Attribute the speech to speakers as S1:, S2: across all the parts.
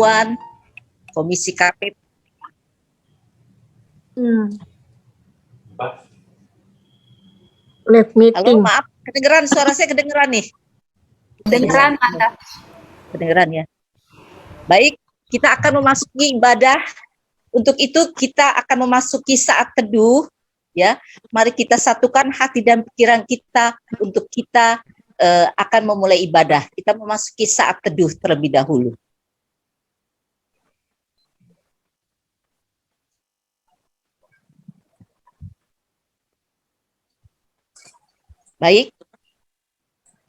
S1: Pemberitahuan Komisi KPP.
S2: Live meeting.
S1: Halo, maaf, kedengeran suara saya, kedengeran nih.
S3: Kedengeran, mantap.
S1: Kedengeran ya. Baik, kita akan memasuki ibadah. Untuk itu kita akan memasuki saat teduh, ya. Mari kita satukan hati dan pikiran kita untuk kita akan memulai ibadah. Kita memasuki saat teduh terlebih dahulu. Baik,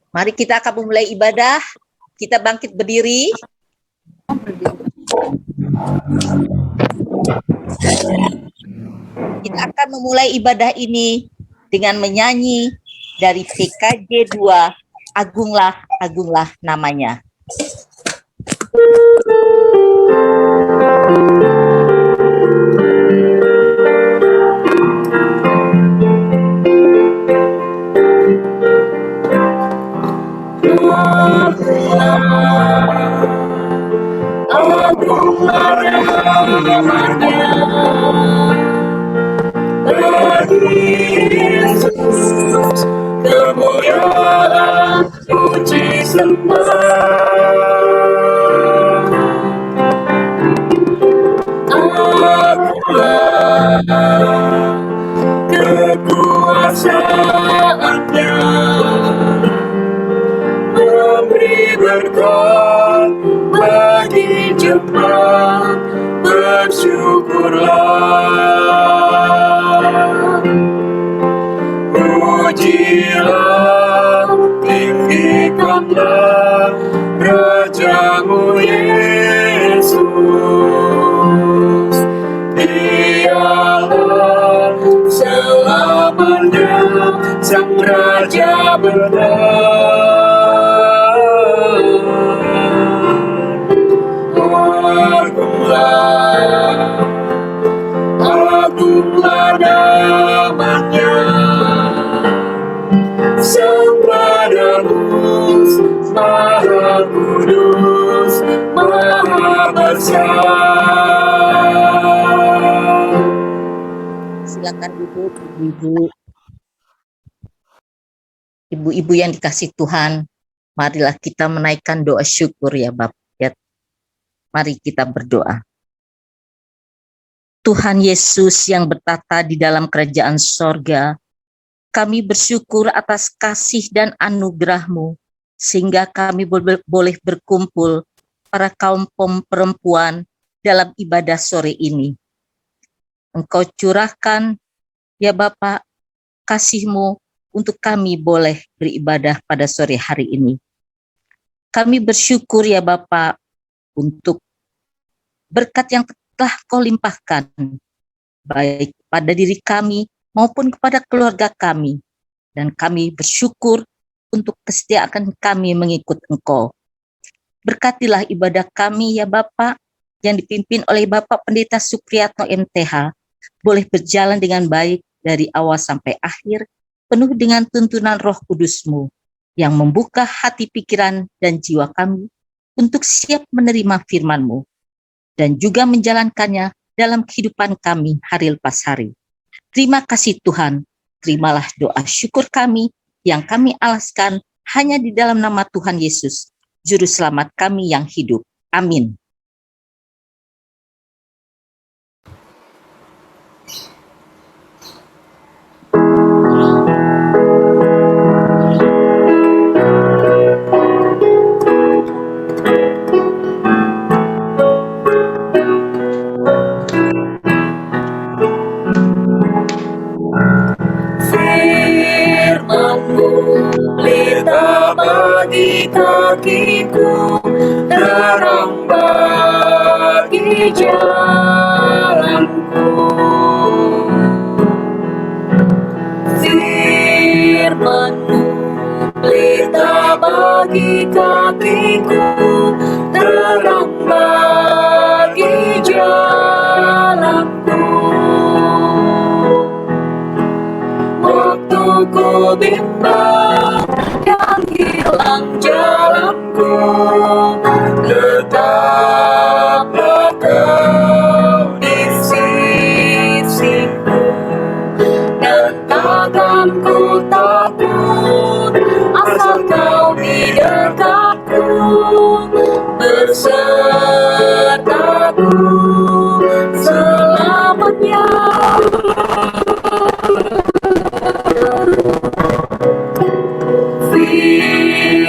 S1: mari kita akan memulai ibadah. Kita bangkit berdiri. Kita akan memulai ibadah ini dengan menyanyi dari PKJ 2, Agunglah, Agunglah namanya.
S4: Agunglah namanya, bagi Yesus kemuliaan puji sembah. Agunglah kekuasaannya, memberi berkat bagi jemaat, bersyukurlah. Pujilah, tinggikanlah Rajamu Yesus. Dialah selamanya Sang Raja benar. Agunglah, agunglah namanya, Sang Penebus, Maha Kudus, Maha Besar.
S1: Silakan duduk, ibu-ibu. Ibu-ibu yang dikasih Tuhan, marilah kita menaikkan doa syukur ya Bapak. Ya. Mari kita berdoa. Tuhan Yesus yang bertata di dalam kerajaan sorga, kami bersyukur atas kasih dan anugerah-Mu, sehingga kami boleh berkumpul para kaum perempuan dalam ibadah sore ini. Engkau curahkan, ya Bapak, kasih-Mu untuk kami boleh beribadah pada sore hari ini. Kami bersyukur ya Bapak, untuk berkat yang telah Kau limpahkan, baik pada diri kami maupun kepada keluarga kami. Dan kami bersyukur untuk kesetiaan kami mengikut Engkau. Berkatilah ibadah kami ya Bapak, yang dipimpin oleh Bapak Pendeta Supriyatno MTH, boleh berjalan dengan baik dari awal sampai akhir, penuh dengan tuntunan Roh Kudus-Mu, yang membuka hati pikiran dan jiwa kami untuk siap menerima firman-Mu, dan juga menjalankannya dalam kehidupan kami hari lepas hari. Terima kasih Tuhan, terimalah doa syukur kami yang kami alaskan hanya di dalam nama Tuhan Yesus, Juru Selamat kami yang hidup. Amin.
S4: Pelita bagi kakiku, terang bagi jalanku. Firman-Mu pelita bagi kakiku, terang bagi jalanku. Waktu ku bimbang dan hilang jalanku, tetap besertaku selamanya.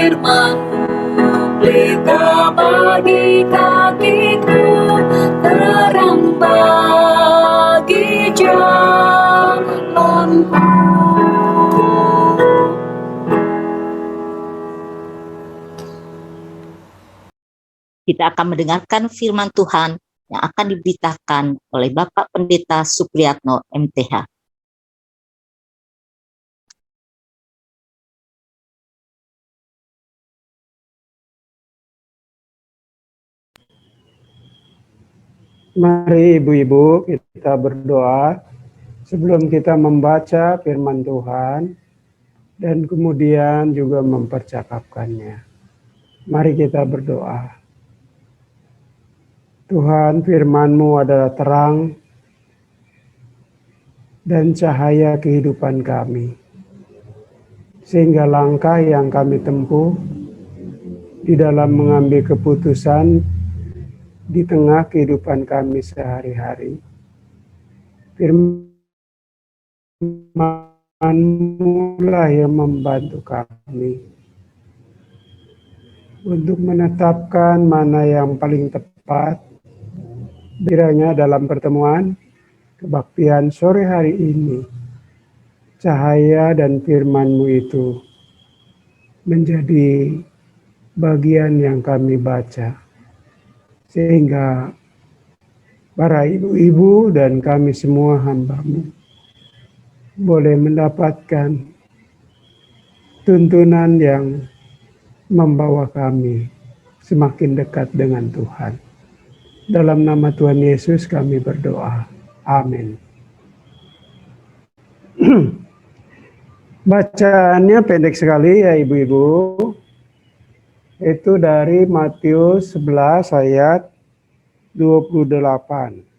S4: Firman-Mu pelita bagi kakiku, terang bagi jalanku.
S1: Kita akan mendengarkan firman Tuhan yang akan diberitakan oleh Bapak Pendeta Supriyatno MTH.
S2: Mari ibu-ibu kita berdoa sebelum kita membaca firman Tuhan dan kemudian juga mempercakapkannya. Mari kita berdoa. Tuhan, firman-Mu adalah terang dan cahaya kehidupan kami. Sehingga langkah yang kami tempuh di dalam mengambil keputusan di tengah kehidupan kami sehari-hari, firman-Mu lah yang membantu kami untuk menetapkan mana yang paling tepat. Kiranya dalam pertemuan kebaktian sore hari ini, cahaya dan firman-Mu itu menjadi bagian yang kami baca, sehingga para ibu-ibu dan kami semua hamba-Mu boleh mendapatkan tuntunan yang membawa kami semakin dekat dengan Tuhan. Dalam nama Tuhan Yesus kami berdoa. Amin. Bacaannya pendek sekali ya ibu-ibu. Itu dari Matius 11 ayat 28.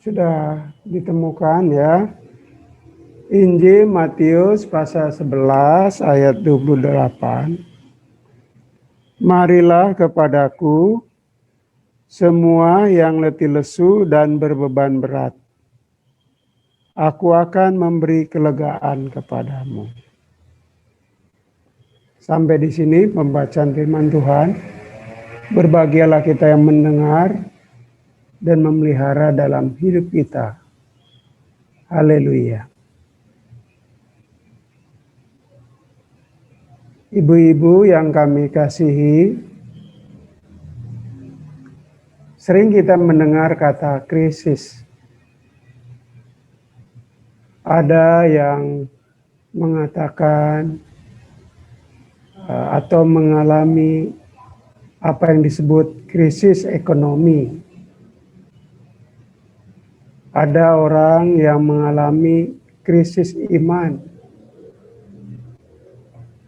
S2: Sudah ditemukan ya. Injil Matius pasal 11 ayat 28. Marilah kepadaku semua yang letih lesu dan berbeban berat. Aku akan memberi kelegaan kepadamu. Sampai di sini pembacaan firman Tuhan. Berbahagialah kita yang mendengar dan memelihara dalam hidup kita. Haleluya. Ibu-ibu yang kami kasihi, sering kita mendengar kata krisis. Ada yang mengatakan atau mengalami apa yang disebut krisis ekonomi. Ada orang yang mengalami krisis iman.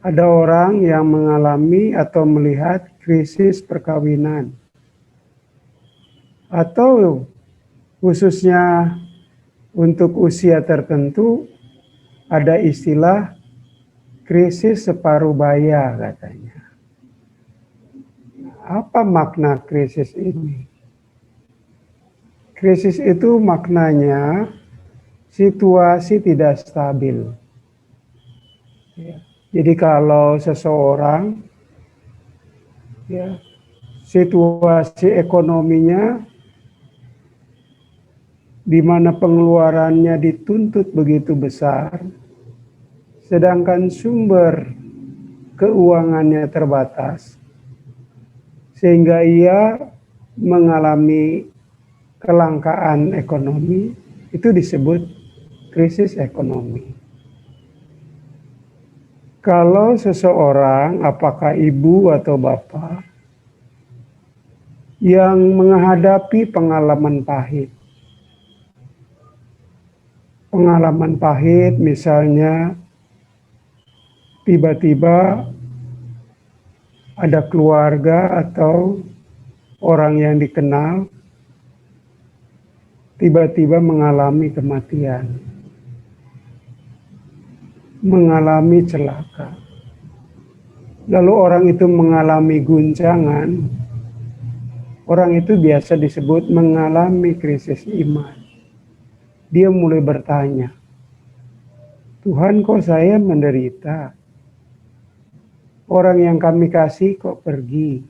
S2: Ada orang yang mengalami atau melihat krisis perkawinan. Atau khususnya untuk usia tertentu ada istilah krisis separuh baya katanya. Apa makna krisis ini? Krisis itu maknanya situasi tidak stabil. Ya. Jadi kalau seseorang situasi ekonominya di mana pengeluarannya dituntut begitu besar, sedangkan sumber keuangannya terbatas, sehingga ia mengalami kelangkaan ekonomi, itu disebut krisis ekonomi. Kalau seseorang, apakah ibu atau bapak, yang menghadapi pengalaman pahit, pengalaman pahit, misalnya tiba-tiba ada keluarga atau orang yang dikenal tiba-tiba mengalami kematian, mengalami celaka. Lalu orang itu mengalami guncangan, orang itu biasa disebut mengalami krisis iman. Dia mulai bertanya, Tuhan, kok saya menderita? Orang yang kami kasih kok pergi?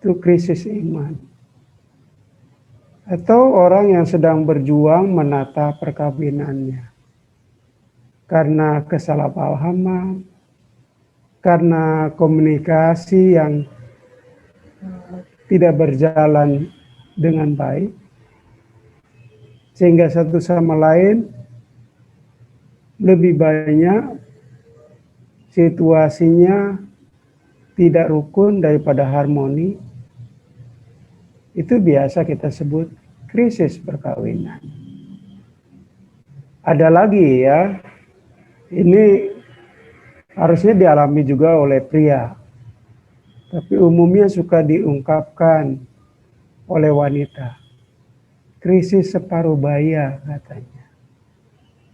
S2: Itu krisis iman. Atau orang yang sedang berjuang menata perkawinannya. Karena kesalahpahaman, karena komunikasi yang tidak berjalan dengan baik, sehingga satu sama lain lebih banyak situasinya tidak rukun daripada harmoni. Itu biasa kita sebut krisis perkawinan. Ada lagi ya, ini harusnya dialami juga oleh pria, tapi umumnya suka diungkapkan oleh wanita. Krisis separuh baya katanya.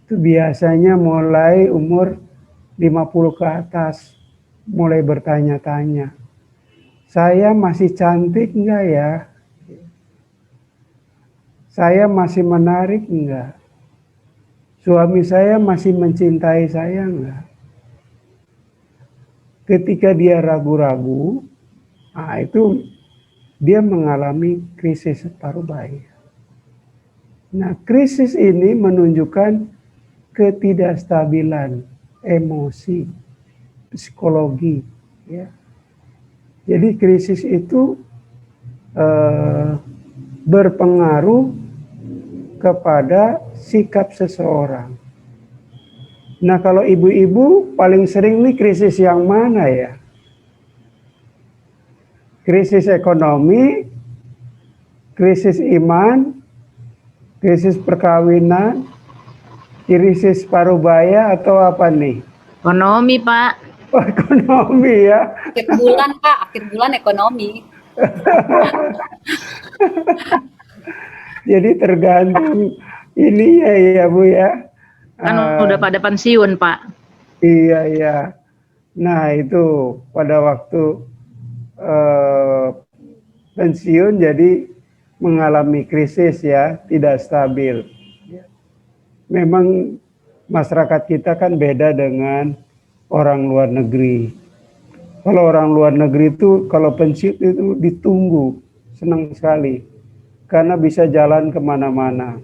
S2: Itu biasanya mulai umur 50 ke atas, mulai bertanya-tanya, saya masih cantik enggak ya? Saya masih menarik enggak? Suami saya masih mencintai saya enggak? Ketika dia ragu-ragu, itu dia mengalami krisis separuh baya. Nah, krisis ini menunjukkan ketidakstabilan emosi, psikologi, ya. Jadi krisis itu berpengaruh kepada sikap seseorang. Nah, kalau ibu-ibu paling sering nih krisis yang mana ya? Krisis ekonomi, krisis iman, krisis perkawinan, krisis paruh baya, atau apa nih?
S3: Ekonomi, Pak.
S2: Oh, ekonomi ya.
S3: Akhir bulan, Pak. Akhir bulan ekonomi.
S2: Jadi tergantung ininya ya Bu ya.
S5: Kan udah pada pensiun, Pak.
S2: Iya, iya. Nah itu pada waktu pensiun jadi mengalami krisis ya, tidak stabil. Memang masyarakat kita kan beda dengan orang luar negeri. Kalau orang luar negeri itu kalau pensiun itu ditunggu, senang sekali. Karena bisa jalan kemana-mana.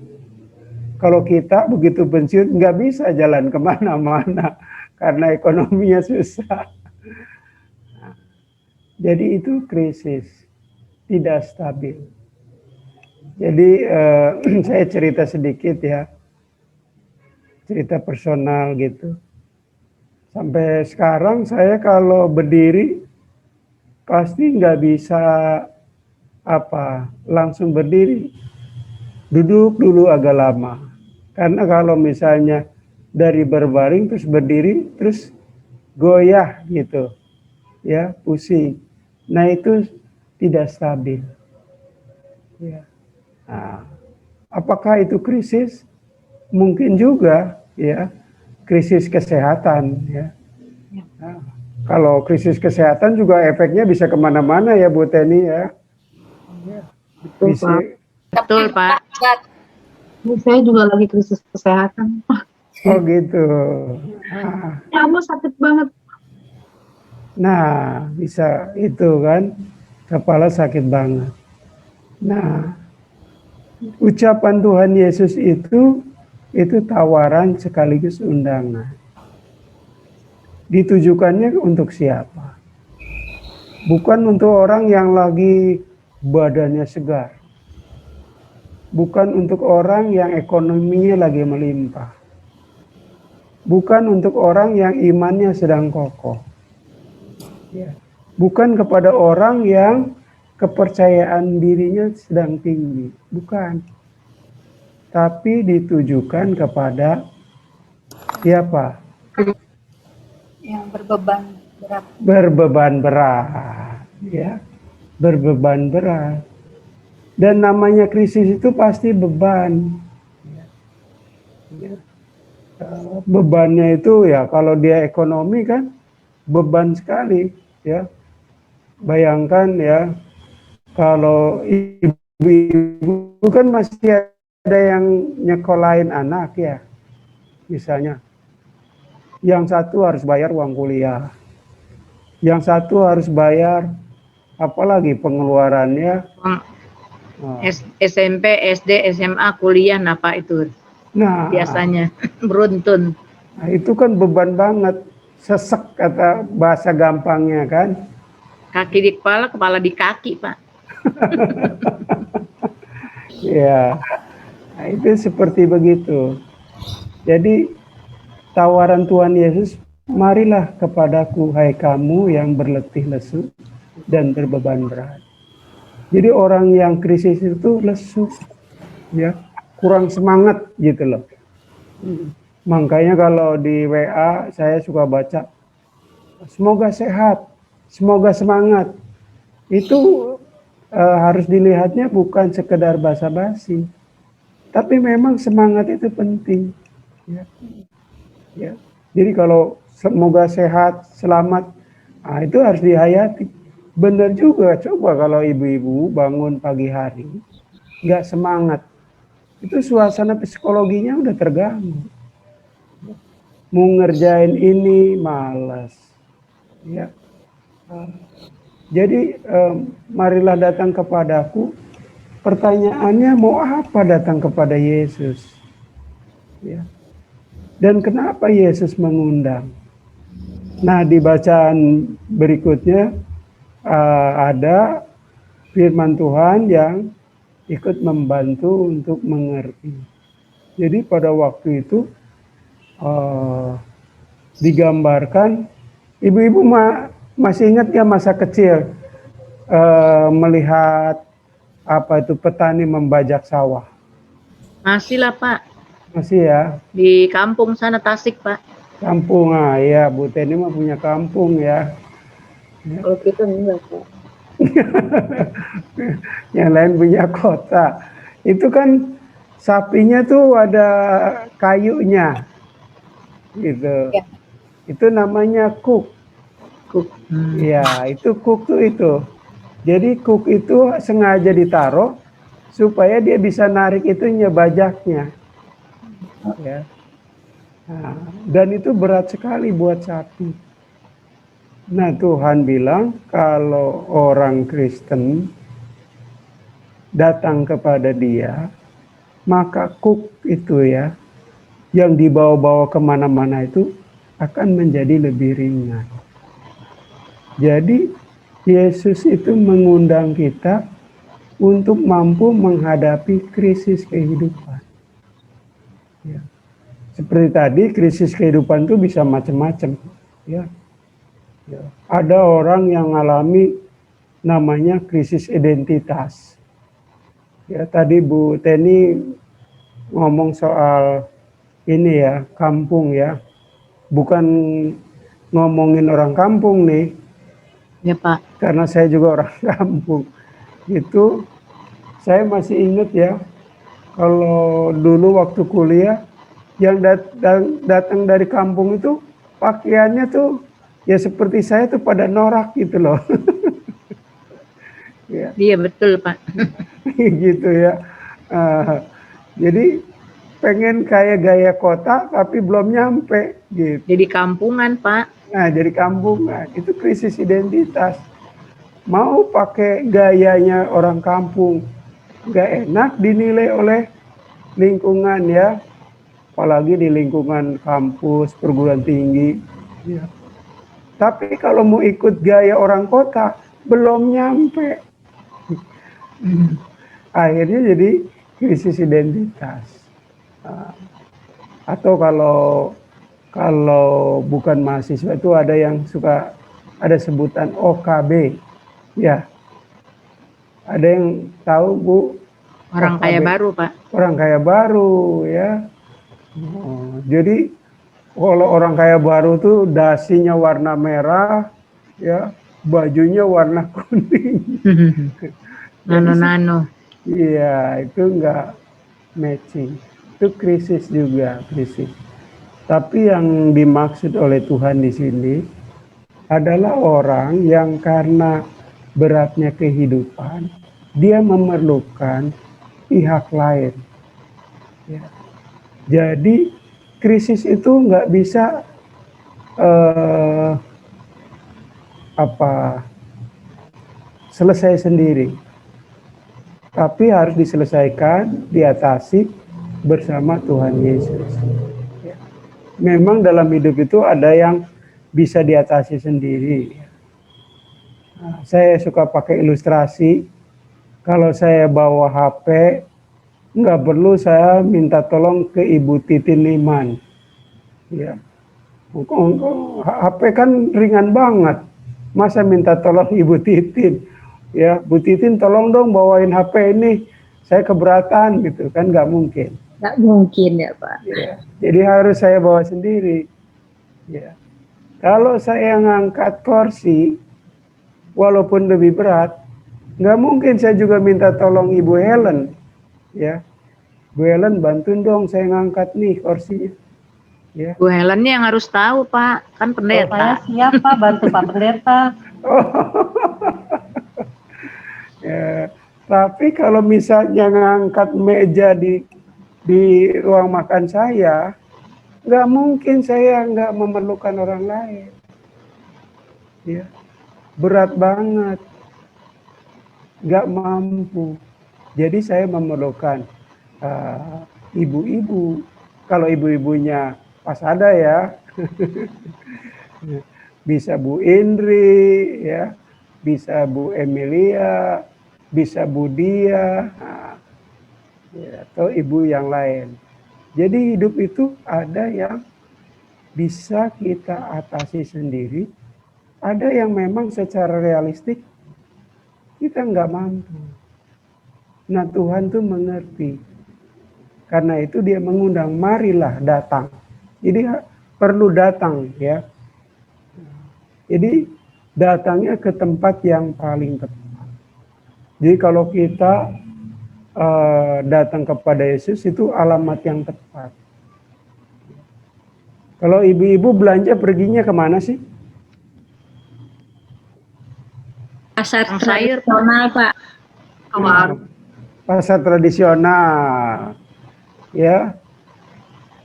S2: Kalau kita begitu pensiun nggak bisa jalan kemana-mana. Karena ekonominya susah. Jadi itu krisis, tidak stabil. Jadi saya cerita sedikit ya. Cerita personal gitu. Sampai sekarang saya kalau berdiri pasti nggak bisa langsung berdiri. Duduk dulu agak lama. Karena kalau misalnya dari berbaring terus berdiri terus goyah gitu. Ya, pusing. Nah, itu tidak stabil. Ya. Nah, apakah itu krisis? Mungkin juga ya, krisis kesehatan ya. Nah, kalau krisis kesehatan juga efeknya bisa kemana-mana ya Bu Teni ya.
S5: Betul,
S2: Bisa,
S5: Pak. Betul, Pak.
S6: Saya juga lagi krisis kesehatan.
S2: oh gitu.
S6: Kamu sakit banget.
S2: Nah, bisa itu kan, kepala sakit banget. Nah, ucapan Tuhan Yesus itu tawaran sekaligus undangan. Ditujukannya untuk siapa? Bukan untuk orang yang lagi badannya segar. Bukan untuk orang yang ekonominya lagi melimpah. Bukan untuk orang yang imannya sedang kokoh. Ya. Bukan kepada orang yang kepercayaan dirinya sedang tinggi. Bukan. tapi ditujukan kepada siapa?
S3: Yang berbeban berat.
S2: Berbeban berat, ya, berbeban berat. Dan namanya krisis itu pasti beban. Ya. Bebannya itu ya kalau dia ekonomi kan beban sekali, ya. Bayangkan ya, kalau ibu-ibu kan masih ada yang nyekolahin anak ya, misalnya. Yang satu harus bayar uang kuliah, yang satu harus bayar apalagi pengeluarannya.
S5: SMP, SD, SMA, kuliah, nah Pak itu
S2: Nah,
S5: biasanya beruntun.
S2: nah, itu kan beban banget, sesek kata bahasa gampangnya kan.
S5: Kaki di kepala, kepala di kaki Pak.
S2: Ya, nah, itu seperti begitu. Jadi tawaran Tuhan Yesus, marilah kepadaku hai kamu yang berletih lesu dan berbeban berat. Jadi orang yang krisis itu lesu, ya, kurang semangat gitu loh. Makanya kalau di WA saya suka baca, semoga sehat, semoga semangat. Itu harus dilihatnya bukan sekedar basa-basi, tapi memang semangat itu penting. Ya. Ya. Jadi kalau semoga sehat, selamat, nah itu harus dihayati. Benar juga, coba kalau ibu-ibu bangun pagi hari nggak semangat, itu suasana psikologinya udah terganggu. Mau ngerjain ini malas, ya. Jadi marilah datang kepadaku. Pertanyaannya, mau apa datang kepada Yesus? Ya. Dan kenapa Yesus mengundang? Nah, di bacaan berikutnya ada firman Tuhan yang ikut membantu untuk mengerti. Jadi pada waktu itu digambarkan, ibu-ibu masih ingat ya masa kecil melihat apa itu petani membajak sawah?
S5: Masih lah Pak,
S2: Masih ya?
S5: di kampung sana Tasik Pak.
S2: Kampung, ya Bu Teni mah punya kampung ya.
S6: Kalau kita enggak, Pak.
S2: Yang lain punya kota. Itu kan sapinya tuh ada kayunya, gitu.
S3: Ya.
S2: Itu namanya kuk. Ya, itu kuk tuh itu. Jadi kuk itu sengaja ditaruh supaya dia bisa narik itu nyebajaknya. Ya. Nah, dan itu berat sekali buat sapi. Nah, Tuhan bilang kalau orang Kristen datang kepada Dia, maka kuk itu ya, yang dibawa-bawa kemana-mana itu akan menjadi lebih ringan. Jadi Yesus itu mengundang kita untuk mampu menghadapi krisis kehidupan. Ya. Seperti tadi, krisis kehidupan itu bisa macam-macam. Ya. Ya. Ada orang yang mengalami namanya krisis identitas. Ya, tadi Bu Teni ngomong soal ini ya, kampung ya. Bukan ngomongin orang kampung nih.
S5: Ya Pak.
S2: Karena saya juga orang kampung. Itu saya masih ingat ya, kalau dulu waktu kuliah, yang datang dari kampung itu pakaiannya tuh ya seperti saya tuh pada norak gitu loh. Ya.
S5: Iya betul Pak.
S2: Gitu ya. Jadi pengen kayak gaya kota tapi belum nyampe gitu.
S5: Jadi kampungan Pak.
S2: Nah, jadi kampungan itu krisis identitas. Mau pakai gayanya orang kampung, nggak enak dinilai oleh lingkungan ya. Apalagi di lingkungan kampus, perguruan tinggi. Ya. Tapi kalau mau ikut gaya orang kota, belum nyampe. Akhirnya jadi krisis identitas. Atau kalau bukan mahasiswa itu ada yang suka ada sebutan OKB. Ya. Ada yang tahu Bu
S5: Orang kaya baru, Pak.
S2: Orang kaya baru ya. Jadi kalau orang kaya baru tuh dasinya warna merah, ya, bajunya warna kuning.
S5: Nano-nano.
S2: Iya, itu enggak matching. Itu krisis juga, krisis. Tapi yang dimaksud oleh Tuhan di sini adalah orang yang karena beratnya kehidupan, dia memerlukan pihak lain. Ya. Jadi krisis itu nggak bisa selesai sendiri, tapi harus diselesaikan, diatasi bersama Tuhan Yesus. Ya. Memang dalam hidup itu ada yang bisa diatasi sendiri. Nah, saya suka pakai ilustrasi. Kalau saya bawa HP, nggak perlu saya minta tolong ke Ibu Titin Liman. Ya. HP kan ringan banget. Masa minta tolong Ibu Titin? Ya, Bu Titin tolong dong bawain HP ini. Saya keberatan gitu kan, nggak mungkin.
S6: Nggak mungkin ya Pak.
S2: Ya. Jadi harus saya bawa sendiri. Ya. Kalau saya ngangkat kursi, walaupun lebih berat, nggak mungkin saya juga minta tolong Ibu Helen. Ya, Bu Helen bantuin dong saya ngangkat nih kursinya. Ya.
S5: Bu Helen yang harus tahu, Pak. Kan
S6: Saya
S5: pendeta.
S6: siap Pak, bantu Pak Pendeta.
S2: Ya, tapi kalau misalnya ngangkat meja di ruang makan saya, nggak mungkin saya nggak memerlukan orang lain. Ya, berat banget, nggak mampu. Jadi saya memerlukan ibu-ibu. Kalau ibu-ibunya pas ada ya, bisa Bu Indri, ya, bisa Bu Emilia, bisa Bu Dia, ya, atau ibu yang lain. Jadi hidup itu ada yang bisa kita atasi sendiri, ada yang memang secara realistik kita nggak mampu. Nah Tuhan tuh mengerti. Karena itu dia mengundang, marilah datang. Jadi perlu datang ya. Jadi datangnya ke tempat yang paling tepat. Jadi kalau kita datang kepada Yesus itu alamat yang tepat. Kalau ibu-ibu belanja perginya kemana sih?
S3: Pasar
S5: Sayur,
S3: tradisional, Pak.
S2: Pasar tradisional. Ya.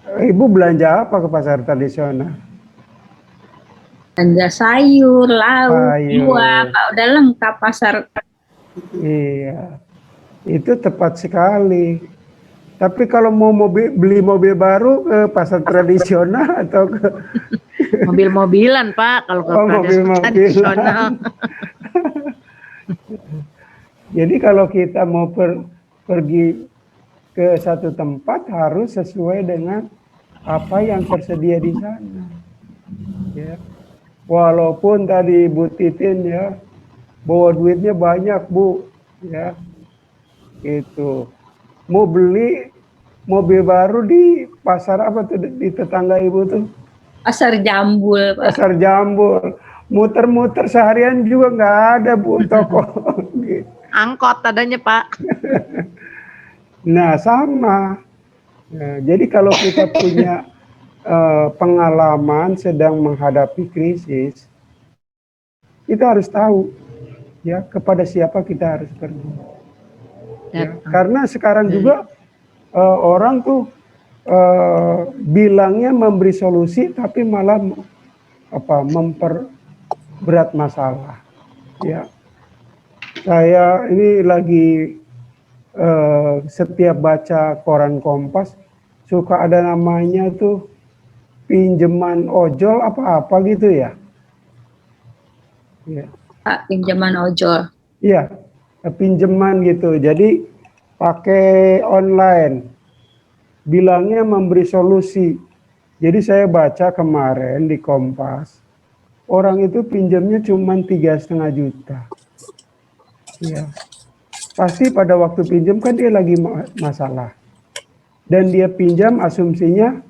S2: Ibu belanja apa ke pasar tradisional?
S3: Belanja sayur, lauk,
S2: Sayur.
S3: buah, Pak. Udah lengkap pasar.
S2: Iya. Itu tepat sekali. Tapi kalau mau beli mobil baru ke pasar tradisional atau ke
S5: mobil-mobilan, Pak. Kalau ke
S2: mobil-mobilan.
S5: tradisional.
S2: Jadi kalau kita mau pergi ke satu tempat harus sesuai dengan apa yang tersedia di sana. Ya. Walaupun tadi Bu Titin ya bawa duitnya banyak Bu, ya. Itu mau beli mobil baru di pasar apa tuh di tetangga Ibu tuh?
S3: Pasar Jambul, Pak.
S2: Pasar Jambul. Muter-muter seharian juga nggak ada Bu toko. Gitu.
S5: Angkot adanya, Pak.
S2: Nah sama. Nah, jadi kalau kita punya pengalaman sedang menghadapi krisis, kita harus tahu ya kepada siapa kita harus pergi. Ya, karena sekarang juga orang tuh bilangnya memberi solusi tapi malah memperberat masalah. Ya, saya ini lagi setiap baca koran Kompas suka ada namanya tuh pinjaman ojol apa-apa gitu ya. Ya.
S3: Pak, pinjaman ojol.
S2: Iya, pinjaman gitu. Jadi pakai online. Bilangnya memberi solusi. Jadi saya baca kemarin di Kompas, orang itu pinjamnya cuma 3,5 juta. Ya. pasti pada waktu pinjam kan dia lagi masalah. Dan dia pinjam asumsinya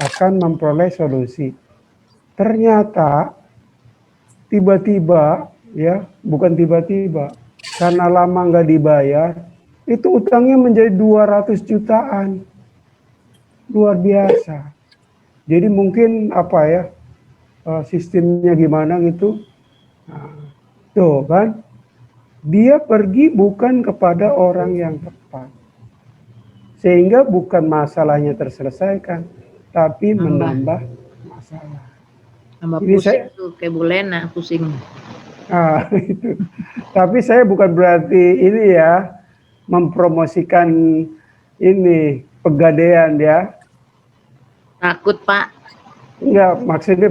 S2: akan memperoleh solusi. Ternyata tiba-tiba, ya bukan tiba-tiba, karena lama nggak dibayar, itu utangnya menjadi 200 jutaan. Luar biasa. Jadi mungkin apa ya, sistemnya gimana gitu. Nah, tuh kan, dia pergi bukan kepada orang yang tepat. Sehingga bukan masalahnya terselesaikan, tapi menambah masalah.
S5: Tambah
S2: Ini
S5: pusing tuh kayak Bu Lena, pusing.
S2: Itu. Tapi saya bukan berarti ini ya mempromosikan ini pegadaian ya.
S5: Takut Pak.
S2: Enggak, maksudnya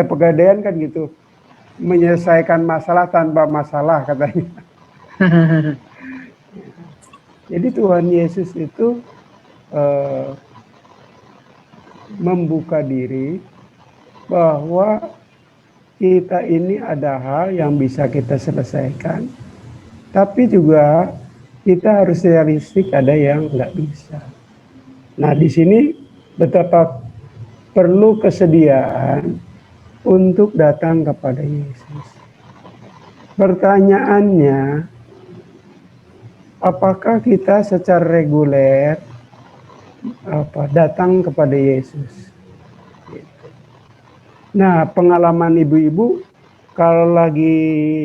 S2: pegadaian kan gitu. Menyelesaikan masalah tanpa masalah katanya. Jadi Tuhan Yesus itu membuka diri bahwa kita ini ada hal yang bisa kita selesaikan, tapi juga kita harus realistik, ada yang nggak bisa. Nah, di sini betapa perlu kesediaan untuk datang kepada Yesus. Pertanyaannya, apakah kita secara reguler datang kepada Yesus? Nah, pengalaman ibu-ibu kalau lagi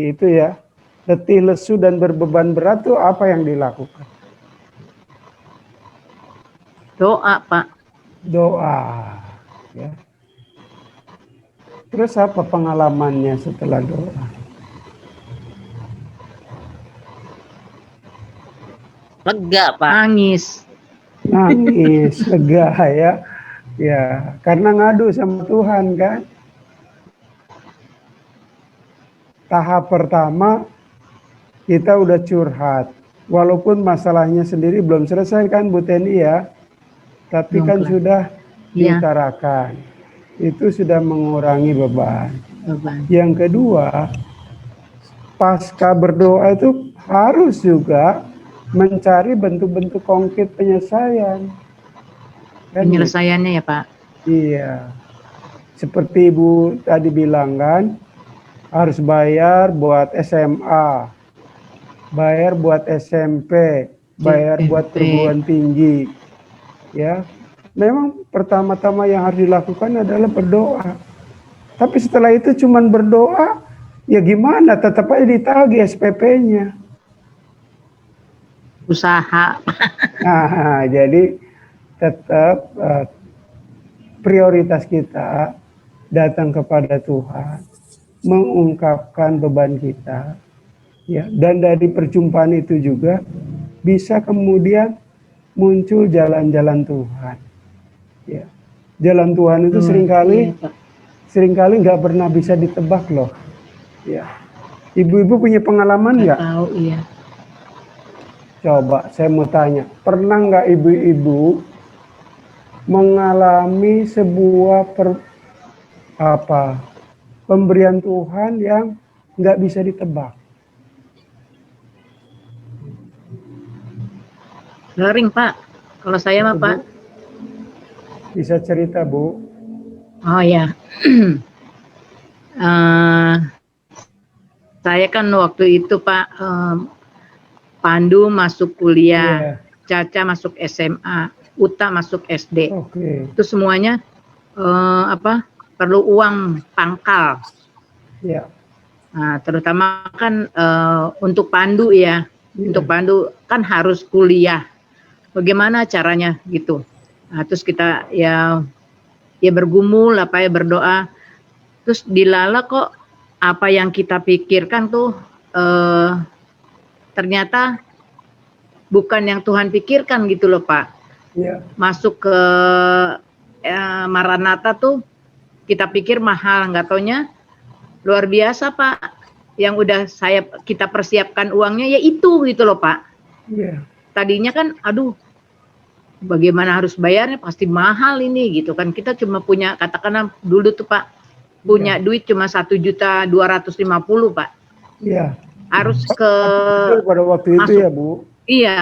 S2: itu ya letih, lesu dan berbeban berat tuh apa yang dilakukan?
S5: Doa Pak.
S2: Doa. Ya. Terus apa pengalamannya setelah doa?
S1: Lega, Pak.
S5: Nangis.
S2: Nangis, lega ya. Ya, karena ngadu sama Tuhan kan. Tahap pertama kita udah curhat. Walaupun masalahnya sendiri belum selesai kan Bu Teni ya. Tapi
S5: Belum
S2: kan
S5: kelar.
S2: sudah
S5: Iya.
S2: diutarakan. Itu sudah mengurangi beban.
S5: Beban.
S2: Yang kedua, pasca berdoa itu harus juga mencari bentuk-bentuk konkret penyelesaian. Kan
S5: Penyelesaiannya ya Pak.
S2: iya. Seperti Ibu tadi bilang kan, harus bayar buat SMA, bayar buat SMP, bayar buat
S5: SMP.
S2: perguruan tinggi. Ya. Memang pertama-tama yang harus dilakukan adalah berdoa. Tapi setelah itu cuman berdoa, ya gimana? Tetap aja ditagih SPP-nya.
S5: Usaha.
S2: Nah, jadi tetap prioritas kita datang kepada Tuhan, mengungkapkan beban kita, ya. Dan dari perjumpaan itu juga bisa kemudian muncul jalan-jalan Tuhan. Ya. Jalan Tuhan itu
S5: Iya, Pak.
S2: seringkali nggak pernah bisa ditebak loh. Ya. Ibu-ibu punya pengalaman nggak?
S5: Tahu iya.
S2: Coba saya mau tanya, pernah nggak ibu-ibu mengalami sebuah pemberian Tuhan yang nggak bisa ditebak?
S5: Sering Pak. Kalau saya mah
S2: Bu,
S5: Pak.
S2: bisa cerita Bu?
S5: Oh ya. Saya kan waktu itu Pak, Pandu masuk kuliah, Caca masuk SMA, Uta masuk SD.
S2: Oke.
S5: Itu semuanya perlu uang pangkal.
S2: Ya.
S5: Nah, terutama kan untuk Pandu ya. Untuk Pandu kan harus kuliah. Bagaimana caranya gitu. Nah, terus kita ya bergumul berdoa. Terus dilala kok apa yang kita pikirkan tuh ternyata bukan yang Tuhan pikirkan gitu loh Pak.
S2: Ya.
S5: Masuk ke Maranatha tuh kita pikir mahal, nggak taunya luar biasa Pak. Yang udah kita persiapkan uangnya ya itu gitu loh Pak.
S2: Iya.
S5: Tadinya kan aduh bagaimana harus bayarnya, pasti mahal ini gitu kan. Kita cuma punya, katakanlah dulu tuh Pak, punya duit cuma 1.250.000 Pak.
S2: Iya.
S5: harus ke
S2: Betul, pada waktu itu
S5: masuk.
S2: ya Bu.
S5: Iya.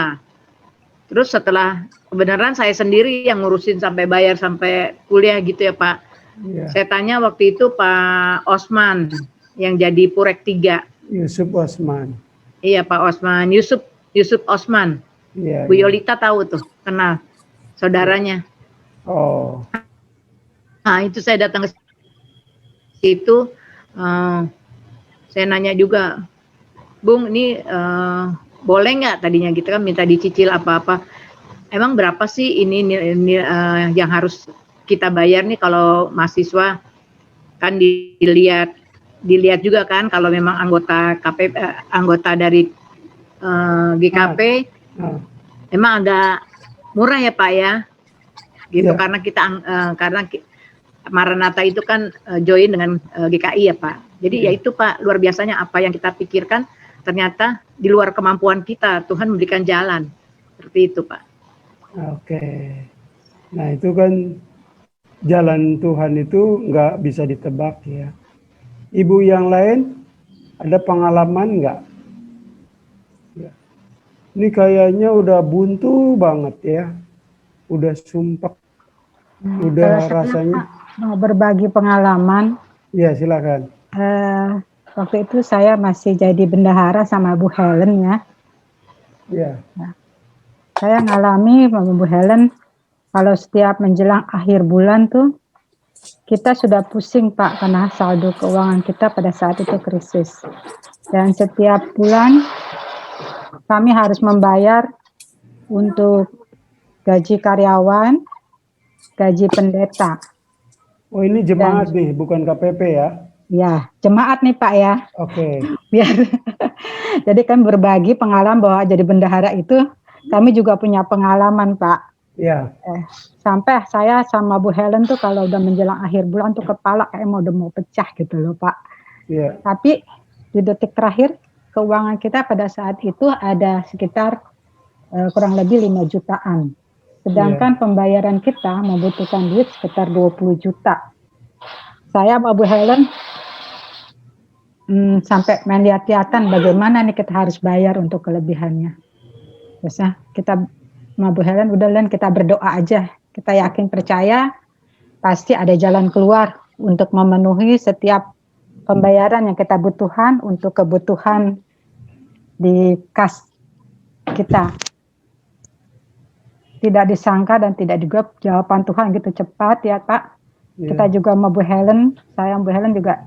S5: Terus setelah kebenaran saya sendiri yang ngurusin sampai bayar sampai kuliah gitu ya Pak.
S2: Iya.
S5: Saya tanya waktu itu Pak Osman yang jadi Purek 3.
S2: Yusuf Osman.
S5: Iya Pak Osman, Yusuf Osman.
S2: Iya.
S5: Bu
S2: Iya.
S5: Yolita tahu tuh, kenal saudaranya.
S2: Oh.
S5: Nah itu saya datang ke situ, saya nanya juga, Bung ini boleh nggak tadinya gitu kan minta dicicil apa-apa. Emang berapa sih ini yang harus kita bayar nih kalau mahasiswa, kan dilihat juga kan kalau memang anggota anggota dari GKP emang agak murah ya Pak ya gitu.
S2: Ya.
S5: Karena kita karena Maranatha itu kan join dengan GKI ya Pak. Jadi ya itu Pak, luar biasanya apa yang kita pikirkan ternyata di luar kemampuan kita, Tuhan memberikan jalan. Seperti itu Pak.
S2: Oke. Nah itu kan jalan Tuhan itu nggak bisa ditebak ya. Ibu yang lain ada pengalaman nggak? Ya. Ini kayaknya udah buntu banget ya. Udah sumpah. Udah
S6: Kalau
S2: rasanya.
S6: mau berbagi pengalaman,
S2: Ya silakan.
S6: waktu itu saya masih jadi bendahara sama Bu Helen ya.
S2: Ya.
S6: Saya ngalami sama Bu Helen, kalau setiap menjelang akhir bulan tuh, kita sudah pusing Pak, karena saldo keuangan kita pada saat itu krisis. Dan setiap bulan kami harus membayar untuk gaji karyawan, gaji pendeta.
S2: Oh ini jemaat nih, bukan KPP ya?
S6: Ya, jemaat nih Pak ya.
S2: Oke.
S6: Biar jadi kan berbagi pengalaman bahwa jadi bendahara itu kami juga punya pengalaman Pak.
S2: Ya.
S6: Sampai saya sama Bu Helen tuh kalau udah menjelang akhir bulan tuh kepala kayak udah mau pecah gitu loh Pak.
S2: Ya.
S6: Tapi di detik terakhir keuangan kita pada saat itu ada sekitar kurang lebih 5 jutaan. Sedangkan pembayaran kita membutuhkan duit sekitar 20 juta. Saya sama Bu Helen sampai main lihat-lihatan bagaimana nih kita harus bayar untuk kelebihannya. Terus kita sama Bu Helen udah Len kita berdoa aja. Kita yakin percaya pasti ada jalan keluar untuk memenuhi setiap pembayaran yang kita butuhkan untuk kebutuhan di kas kita. Tidak disangka dan tidak juga jawaban Tuhan gitu cepat ya Pak. Kita juga sama Bu Helen, saya sama Bu Helen juga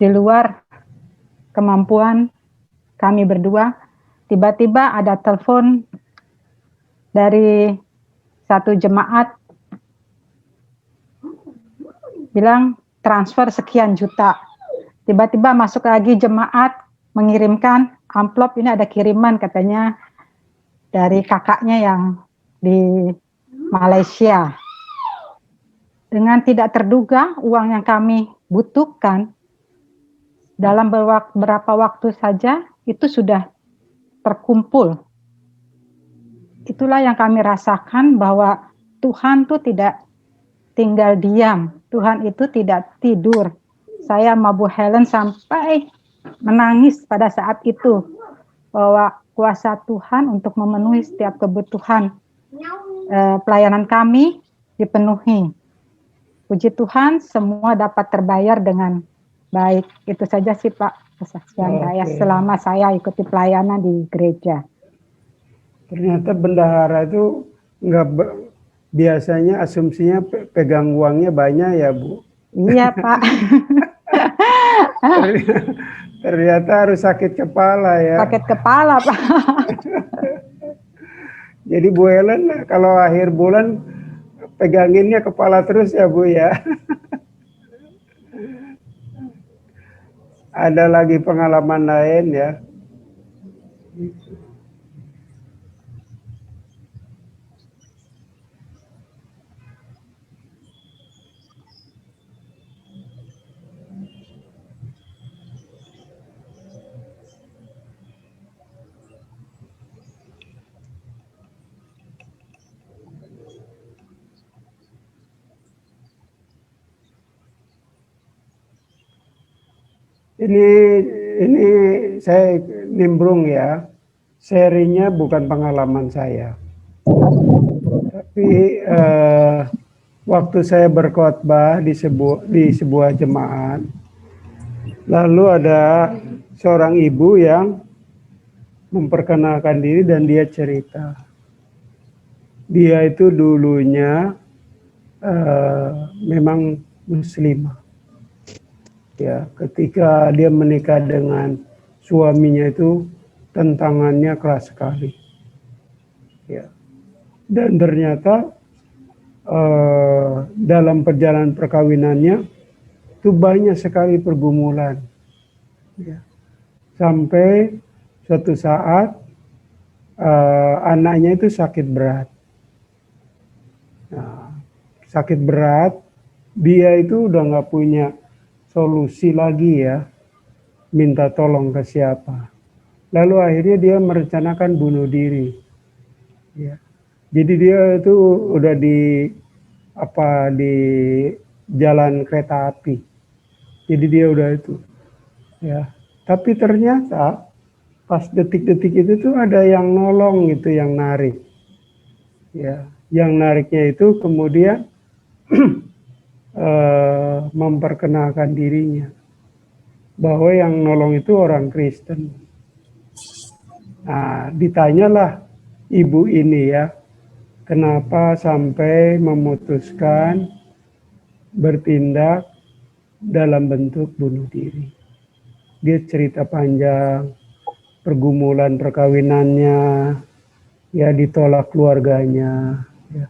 S6: di luar kemampuan kami berdua. Tiba-tiba ada telepon dari satu jemaat bilang transfer sekian juta. Tiba-tiba masuk lagi jemaat mengirimkan amplop, ini ada kiriman katanya dari kakaknya yang di Malaysia. Dengan tidak terduga uang yang kami butuhkan dalam beberapa waktu saja itu sudah terkumpul. Itulah yang kami rasakan bahwa Tuhan itu tidak tinggal diam. Tuhan itu tidak tidur. Saya sama Bu Helen sampai menangis pada saat itu bahwa kuasa Tuhan untuk memenuhi setiap kebutuhan pelayanan kami dipenuhi. Puji Tuhan semua dapat terbayar dengan baik. Itu saja sih Pak kesaksian saya selama saya ikuti pelayanan di gereja.
S2: Ternyata bendahara itu biasanya asumsinya pegang uangnya banyak ya Bu.
S6: Iya Pak.
S2: Ternyata harus sakit kepala ya.
S6: Sakit kepala Pak.
S2: Jadi Bu Helen kalau akhir bulan peganginnya kepala terus ya Bu ya. Ada lagi pengalaman lain ya. Ini ini saya nimbrung ya. Serinya bukan pengalaman saya. Tapi waktu saya berkhotbah di sebuah jemaat, lalu ada seorang ibu yang memperkenalkan diri dan dia cerita. Dia itu dulunya memang muslimah. Ya, ketika dia menikah dengan suaminya itu tentangannya keras sekali. Ya. Dan ternyata dalam perjalanan perkawinannya itu banyak sekali pergumulan. Ya. Sampai suatu saat anaknya itu sakit berat. Nah, sakit berat, dia itu udah nggak punya solusi lagi ya, minta tolong ke siapa. Lalu akhirnya dia merencanakan bunuh diri. Ya. Jadi dia itu udah di jalan kereta api. Jadi dia udah itu. Ya. Tapi ternyata pas detik-detik itu tuh ada yang nolong gitu, yang narik. Ya, yang nariknya itu kemudian memperkenalkan dirinya bahwa yang nolong itu orang Kristen. Nah, ditanyalah ibu ini ya, kenapa sampai memutuskan bertindak dalam bentuk bunuh diri. Dia cerita panjang pergumulan perkawinannya, ya ditolak keluarganya, ya.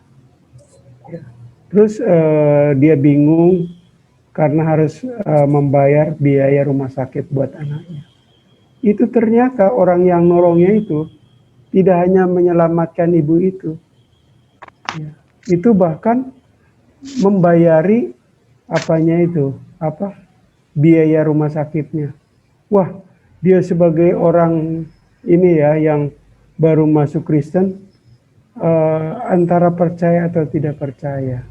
S2: Ya. Terus dia bingung karena harus membayar biaya rumah sakit buat anaknya. Itu ternyata orang yang nolongnya itu tidak hanya menyelamatkan ibu itu, ya, itu bahkan membayari biaya rumah sakitnya. Wah, dia sebagai orang ini ya yang baru masuk Kristen, antara percaya atau tidak percaya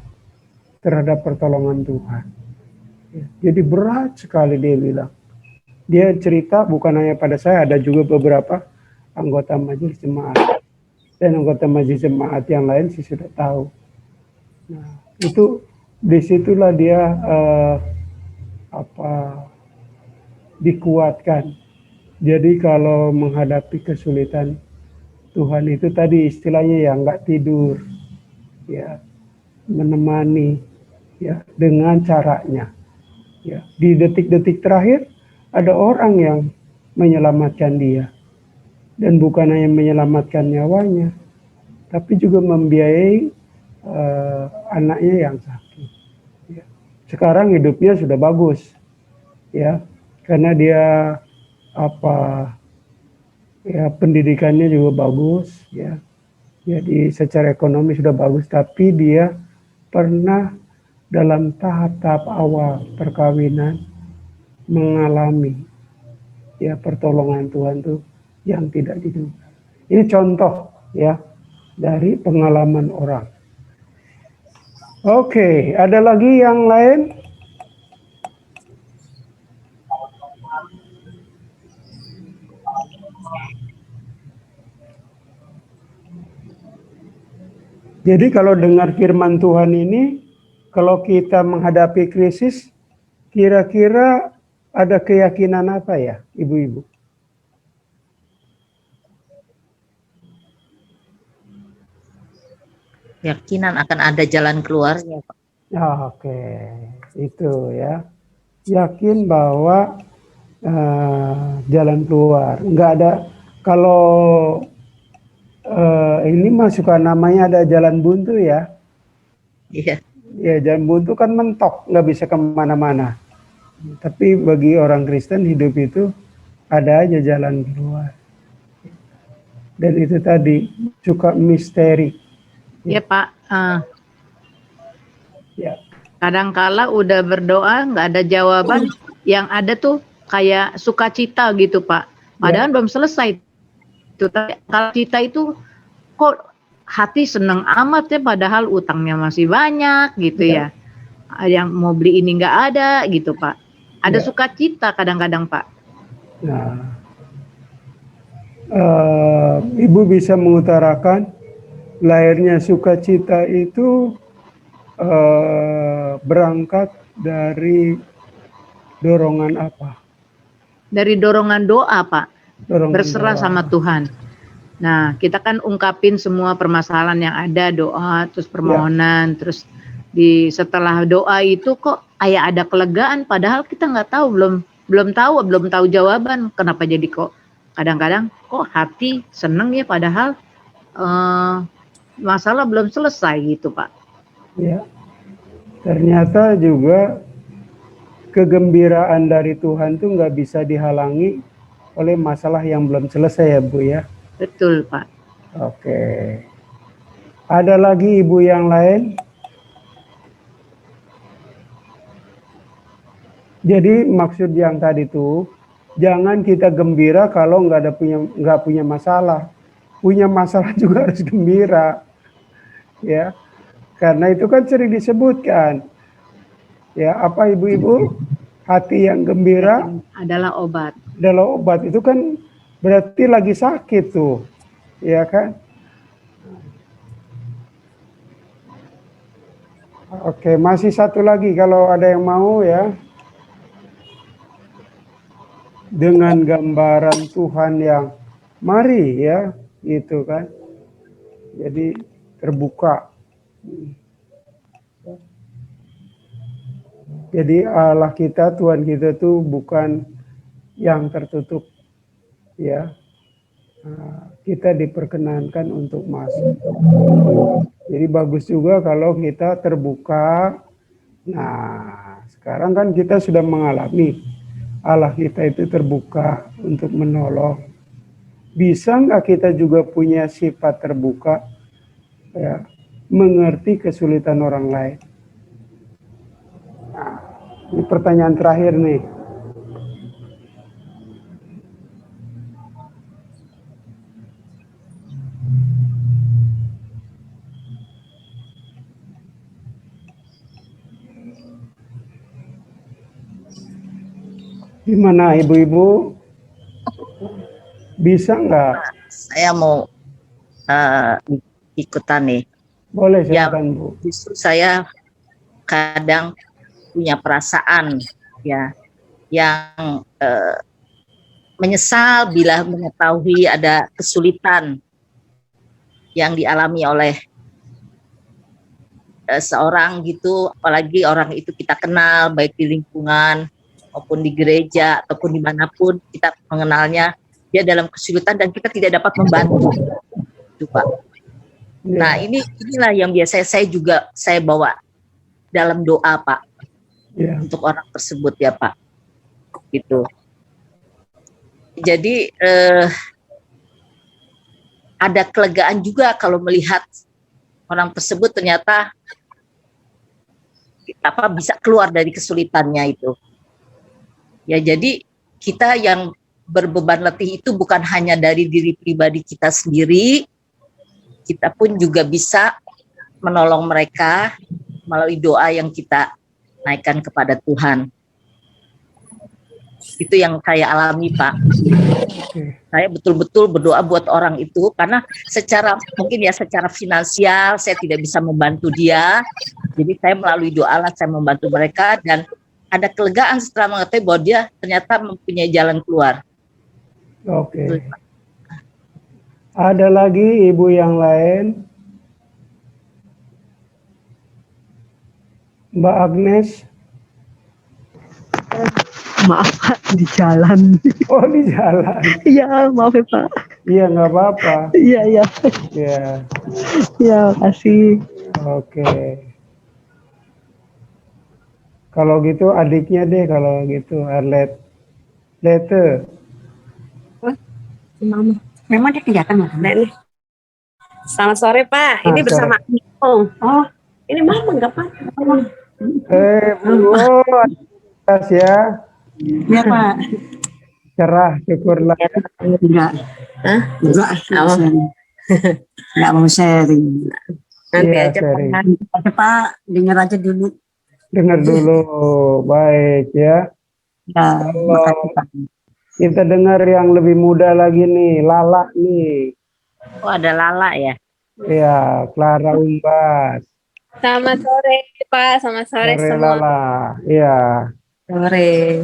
S2: terhadap pertolongan Tuhan. Ya, jadi berat sekali dia bilang. Dia cerita bukan hanya pada saya, ada juga beberapa anggota majelis jemaat. Dan anggota majelis jemaat yang lain sih sudah tahu. Nah, itu disitulah dia dikuatkan. Jadi kalau menghadapi kesulitan, Tuhan itu tadi istilahnya ya nggak tidur, ya menemani, ya dengan caranya. Ya, di detik-detik terakhir ada orang yang menyelamatkan dia. Dan bukan hanya menyelamatkan nyawanya, tapi juga membiayai anaknya yang sakit. Ya. Sekarang hidupnya sudah bagus, ya, karena dia pendidikannya juga bagus, ya. Jadi secara ekonomi sudah bagus, tapi dia pernah dalam tahap-tahap awal perkawinan mengalami ya pertolongan Tuhan tuh yang tidak diduga. Ini contoh ya dari pengalaman orang. Oke, ada lagi yang lain? Jadi kalau dengar firman Tuhan ini, kalau kita menghadapi krisis, kira-kira ada keyakinan apa ya, ibu-ibu?
S1: Keyakinan akan ada jalan keluarnya, Pak.
S2: Oke, itu ya. Yakin bahwa jalan keluar. Enggak ada, kalau ini mah suka namanya ada jalan buntu ya.
S1: Iya.
S2: Ya, jalan buntu kan mentok, nggak bisa kemana-mana. Tapi bagi orang Kristen hidup itu ada aja jalan keluar. Dan itu tadi suka misteri.
S5: Ya Pak,
S2: Ya.
S5: kadangkala udah berdoa nggak ada jawaban, yang ada tuh kayak sukacita gitu Pak. Padahal belum selesai. Itu kalau cita itu kok hati seneng amat ya, padahal utangnya masih banyak gitu ya. Yang mau beli ini nggak ada gitu Pak. Ada sukacita kadang-kadang Pak.
S2: Nah, Ibu bisa mengutarakan lahirnya sukacita itu berangkat dari dorongan apa?
S5: Dari dorongan doa, Pak.
S2: Dorongan
S5: Berserah
S2: doa.
S5: sama Tuhan. Nah, kita kan ungkapin semua permasalahan yang ada, doa, terus permohonan, terus setelah doa itu kok kayak ada kelegaan, padahal kita nggak tahu, belum tahu jawaban. Kenapa jadi kok kadang-kadang kok hati seneng ya, padahal masalah belum selesai gitu, Pak.
S2: Ya, ternyata juga kegembiraan dari Tuhan tuh nggak bisa dihalangi oleh masalah yang belum selesai ya Bu ya.
S5: Betul, Pak.
S2: Oke. Ada lagi ibu yang lain? Jadi maksud yang tadi tuh, jangan kita gembira kalau nggak punya masalah. Punya masalah juga harus gembira, ya. Karena itu kan sering disebutkan, ya apa ibu-ibu, hati yang gembira
S5: adalah obat.
S2: Adalah obat, itu kan berarti lagi sakit tuh, ya kan? Oke, masih satu lagi kalau ada yang mau ya. Dengan gambaran Tuhan yang mari ya, gitu kan. Jadi terbuka. Jadi Allah kita, Tuhan kita tuh bukan yang tertutup, ya. Kita diperkenankan untuk masuk. Jadi bagus juga kalau kita terbuka. Nah, sekarang kan kita sudah mengalami Allah kita itu terbuka untuk menolong. Bisa nggak kita juga punya sifat terbuka, ya, mengerti kesulitan orang lain? Nah, ini pertanyaan terakhir nih. Gimana ibu-ibu? Bisa nggak?
S1: Saya mau ikutan nih.
S2: Boleh
S1: Ya,
S2: silakan Bu.
S1: justru saya kadang punya perasaan ya yang menyesal bila mengetahui ada kesulitan yang dialami oleh seorang gitu, apalagi orang itu kita kenal baik di lingkungan maupun di gereja ataupun dimanapun kita mengenalnya, dia dalam kesulitan dan kita tidak dapat membantu, itu Pak. Nah inilah yang biasanya saya bawa dalam doa Pak, untuk orang tersebut ya Pak, gitu. Jadi ada kelegaan juga kalau melihat orang tersebut ternyata bisa keluar dari kesulitannya itu. Ya, jadi kita yang berbeban letih itu bukan hanya dari diri pribadi kita sendiri, kita pun juga bisa menolong mereka melalui doa yang kita naikkan kepada Tuhan. Itu yang saya alami Pak. Saya betul-betul berdoa buat orang itu karena secara finansial saya tidak bisa membantu dia. Jadi saya melalui doa lah saya membantu mereka dan ada kelegaan setelah mengetahui bahwa dia ternyata mempunyai jalan keluar.
S2: Oke. Ada lagi ibu yang lain? Mbak Agnes?
S7: Maaf Pak, di jalan.
S2: Oh di jalan.
S7: Iya, maaf ya Pak.
S2: Iya nggak apa-apa.
S7: Iya.
S2: Iya.
S7: Iya, makasih.
S2: Oke. Kalau gitu adiknya deh kalau gitu, Arlet. Lete.
S8: Mama. Memang dia kelihatan Nek. Selamat sore Pak. Ini bersama Om. Oh, ini Mama nggak apa-apa.
S2: Bu, ya.
S8: Iya Pak.
S2: Cerah, syukurlah.
S8: Enggak. Hah? Enggak. Enggak mau sharing. Nanti
S2: Iya,
S8: aja
S2: sharing.
S8: Pak. Dengar aja dulu.
S2: Dengar dulu, baik ya.
S8: Ya, makasih Pak.
S2: Kita dengar yang lebih muda lagi nih, Lala nih.
S1: Oh, ada Lala ya.
S2: Ya, Clara Umbas.
S9: Selamat sore, Pak. Selamat sore
S2: Sore
S9: semua.
S2: Lala. Iya.
S8: Sore.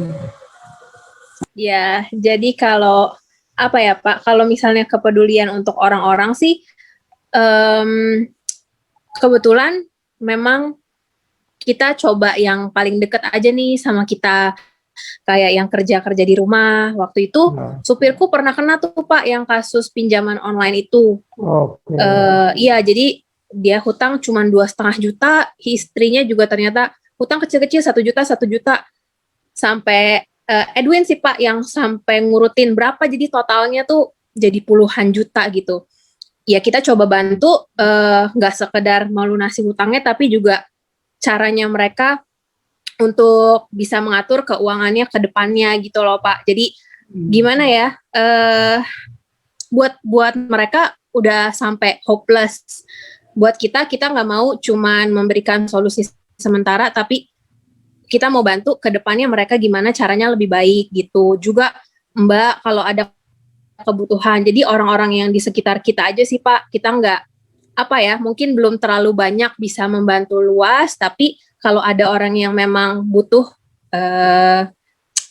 S9: Ya, jadi kalau apa ya, Pak? Kalau misalnya kepedulian untuk orang-orang sih, kebetulan memang kita coba yang paling dekat aja nih sama kita, kayak yang kerja-kerja di rumah. Waktu itu
S2: Nah,
S9: supirku pernah kena tuh, Pak, yang kasus pinjaman online itu.
S2: oke.
S9: Iya, jadi dia hutang cuma 2,5 juta, istrinya juga ternyata hutang kecil-kecil 1 juta, sampai Edwin sih Pak yang sampai ngurutin berapa, jadi totalnya tuh jadi puluhan juta gitu. Ya kita coba bantu, nggak sekedar melunasi hutangnya, tapi juga caranya mereka untuk bisa mengatur keuangannya ke depannya gitu loh Pak. Jadi gimana ya, buat mereka udah sampai hopeless. Buat kita nggak mau cuman memberikan solusi sementara, tapi kita mau bantu ke depannya mereka gimana caranya lebih baik gitu. Juga Mbak kalau ada kebutuhan, jadi orang-orang yang di sekitar kita aja sih Pak, kita nggak apa ya, mungkin belum terlalu banyak bisa membantu luas, tapi kalau ada orang yang memang butuh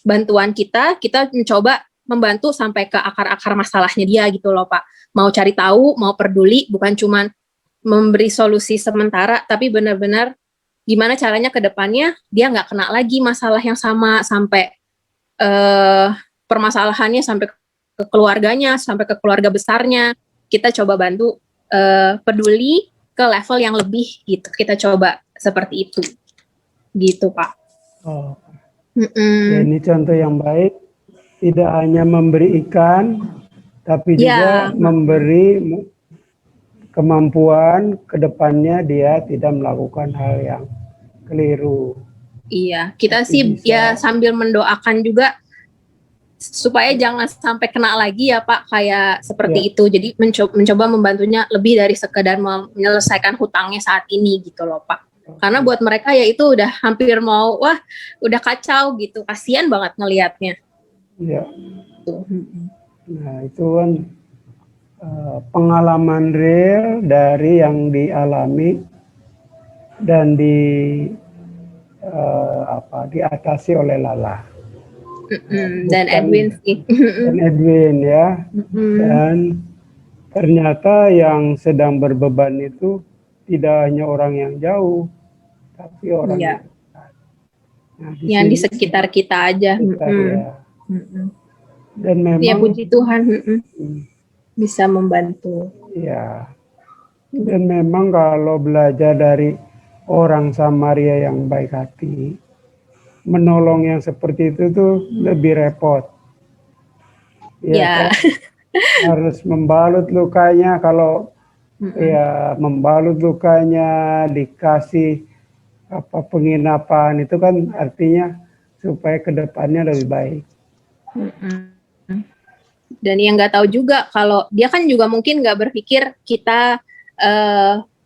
S9: bantuan kita mencoba membantu sampai ke akar-akar masalahnya dia gitu loh Pak. Mau cari tahu, mau peduli, bukan cuman memberi solusi sementara, tapi benar-benar gimana caranya ke depannya dia nggak kena lagi masalah yang sama, sampai permasalahannya sampai ke keluarganya, sampai ke keluarga besarnya. Kita coba bantu peduli ke level yang lebih gitu. Kita coba seperti itu. Gitu, Pak.
S2: Oh. Ya, ini contoh yang baik, tidak hanya memberi ikan, tapi juga memberi kemampuan ke depannya dia tidak melakukan hal yang keliru.
S9: Iya, kita
S2: Tapi
S9: sih
S2: bisa.
S9: ya sambil mendoakan juga supaya jangan sampai kena lagi ya Pak, kayak seperti itu. Jadi mencoba membantunya lebih dari sekedar menyelesaikan hutangnya saat ini gitu loh Pak. Karena buat mereka ya itu udah hampir mau, wah udah kacau gitu, kasihan banget ngelihatnya.
S2: Ya. Nah itu kan pengalaman real dari yang dialami dan diatasi oleh Lala.
S9: Dan Edwin sih.
S2: Dan Edwin ya. Dan ternyata yang sedang berbeban itu tidak hanya orang yang jauh, tapi orang yang dekat. Nah,
S9: yang di sekitar kita aja.
S2: Ya. Dan memang
S9: ya puji Tuhan bisa membantu.
S2: Ya. Dan memang kalau belajar dari orang Samaria yang baik hati, menolong yang seperti itu tuh lebih repot. Ya. Kan? Harus membalut lukanya, kalau ya membalut lukanya, dikasih penginapan, itu kan artinya supaya kedepannya lebih baik.
S9: Dan yang nggak tahu juga, kalau dia kan juga mungkin nggak berpikir kita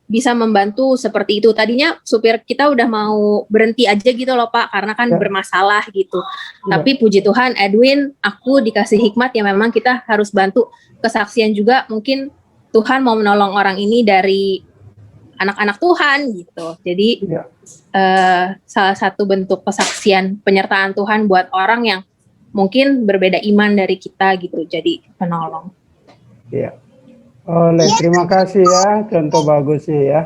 S9: bisa membantu seperti itu. Tadinya supir kita udah mau berhenti aja gitu loh Pak, karena kan bermasalah gitu. Tapi puji Tuhan Edwin, aku dikasih hikmat yang memang kita harus bantu. Kesaksian juga mungkin Tuhan mau menolong orang ini dari anak-anak Tuhan gitu. Jadi salah satu bentuk kesaksian penyertaan Tuhan buat orang yang mungkin berbeda iman dari kita gitu, jadi penolong.
S2: Iya. Oleh, terima kasih ya, contoh bagusnya ya.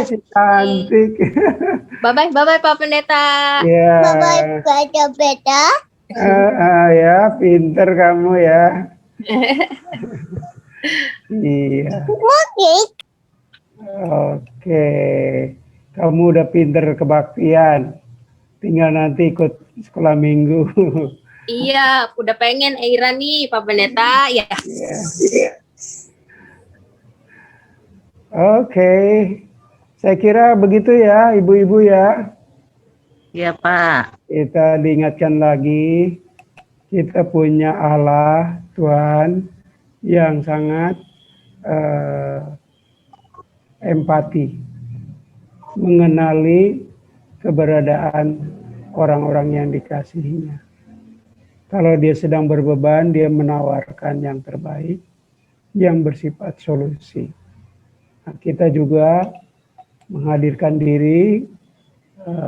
S2: Si cantik.
S9: Bye-bye Pak Pendeta.
S2: Ya.
S10: Bye-bye Pak Pendeta.
S2: Ya, pinter kamu ya. Iya. Oke. Kamu udah pinter kebaktian. Tinggal nanti ikut sekolah minggu.
S9: Iya, udah pengen Eira nih Pak Pendeta ya.
S2: Oke. Saya kira begitu ya ibu-ibu ya.
S1: Iya Pak.
S2: Kita diingatkan lagi, kita punya Allah Tuhan yang sangat empati, mengenali keberadaan orang-orang yang dikasihinya. Kalau dia sedang berbeban, dia menawarkan yang terbaik, yang bersifat solusi. Nah, kita juga menghadirkan diri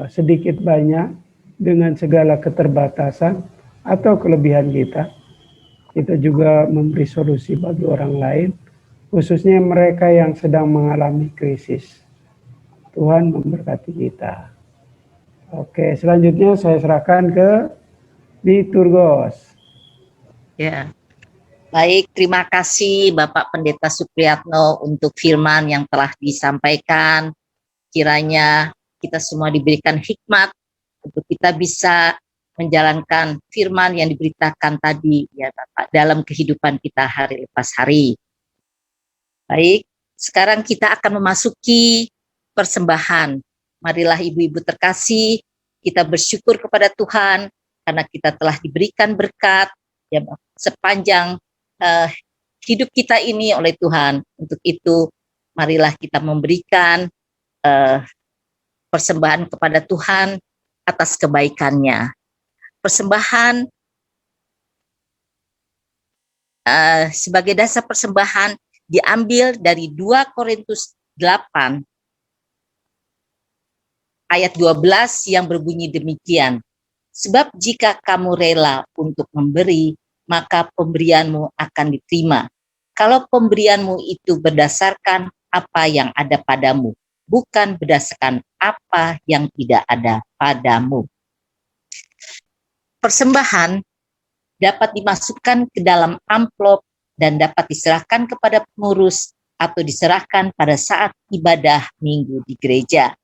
S2: sedikit banyak dengan segala keterbatasan atau kelebihan kita. Kita juga memberi solusi bagi orang lain, khususnya mereka yang sedang mengalami krisis. Tuhan memberkati kita. Oke, selanjutnya saya serahkan ke Liturgos.
S1: Ya. Baik, terima kasih Bapak Pendeta Supriyatno untuk firman yang telah disampaikan. Kiranya kita semua diberikan hikmat untuk kita bisa menjalankan firman yang diberitakan tadi ya Bapak dalam kehidupan kita hari lepas hari. Baik, sekarang kita akan memasuki persembahan. Marilah ibu-ibu terkasih, kita bersyukur kepada Tuhan karena kita telah diberikan berkat ya sepanjang hidup kita ini oleh Tuhan. Untuk itu, marilah kita memberikan persembahan kepada Tuhan atas kebaikannya. Persembahan sebagai dasar persembahan diambil dari 2 Korintus 8 ayat 12 yang berbunyi demikian. Sebab jika kamu rela untuk memberi, maka pemberianmu akan diterima. Kalau pemberianmu itu berdasarkan apa yang ada padamu, bukan berdasarkan apa yang tidak ada padamu. Persembahan dapat dimasukkan ke dalam amplop dan dapat diserahkan kepada pengurus atau diserahkan pada saat ibadah minggu di gereja.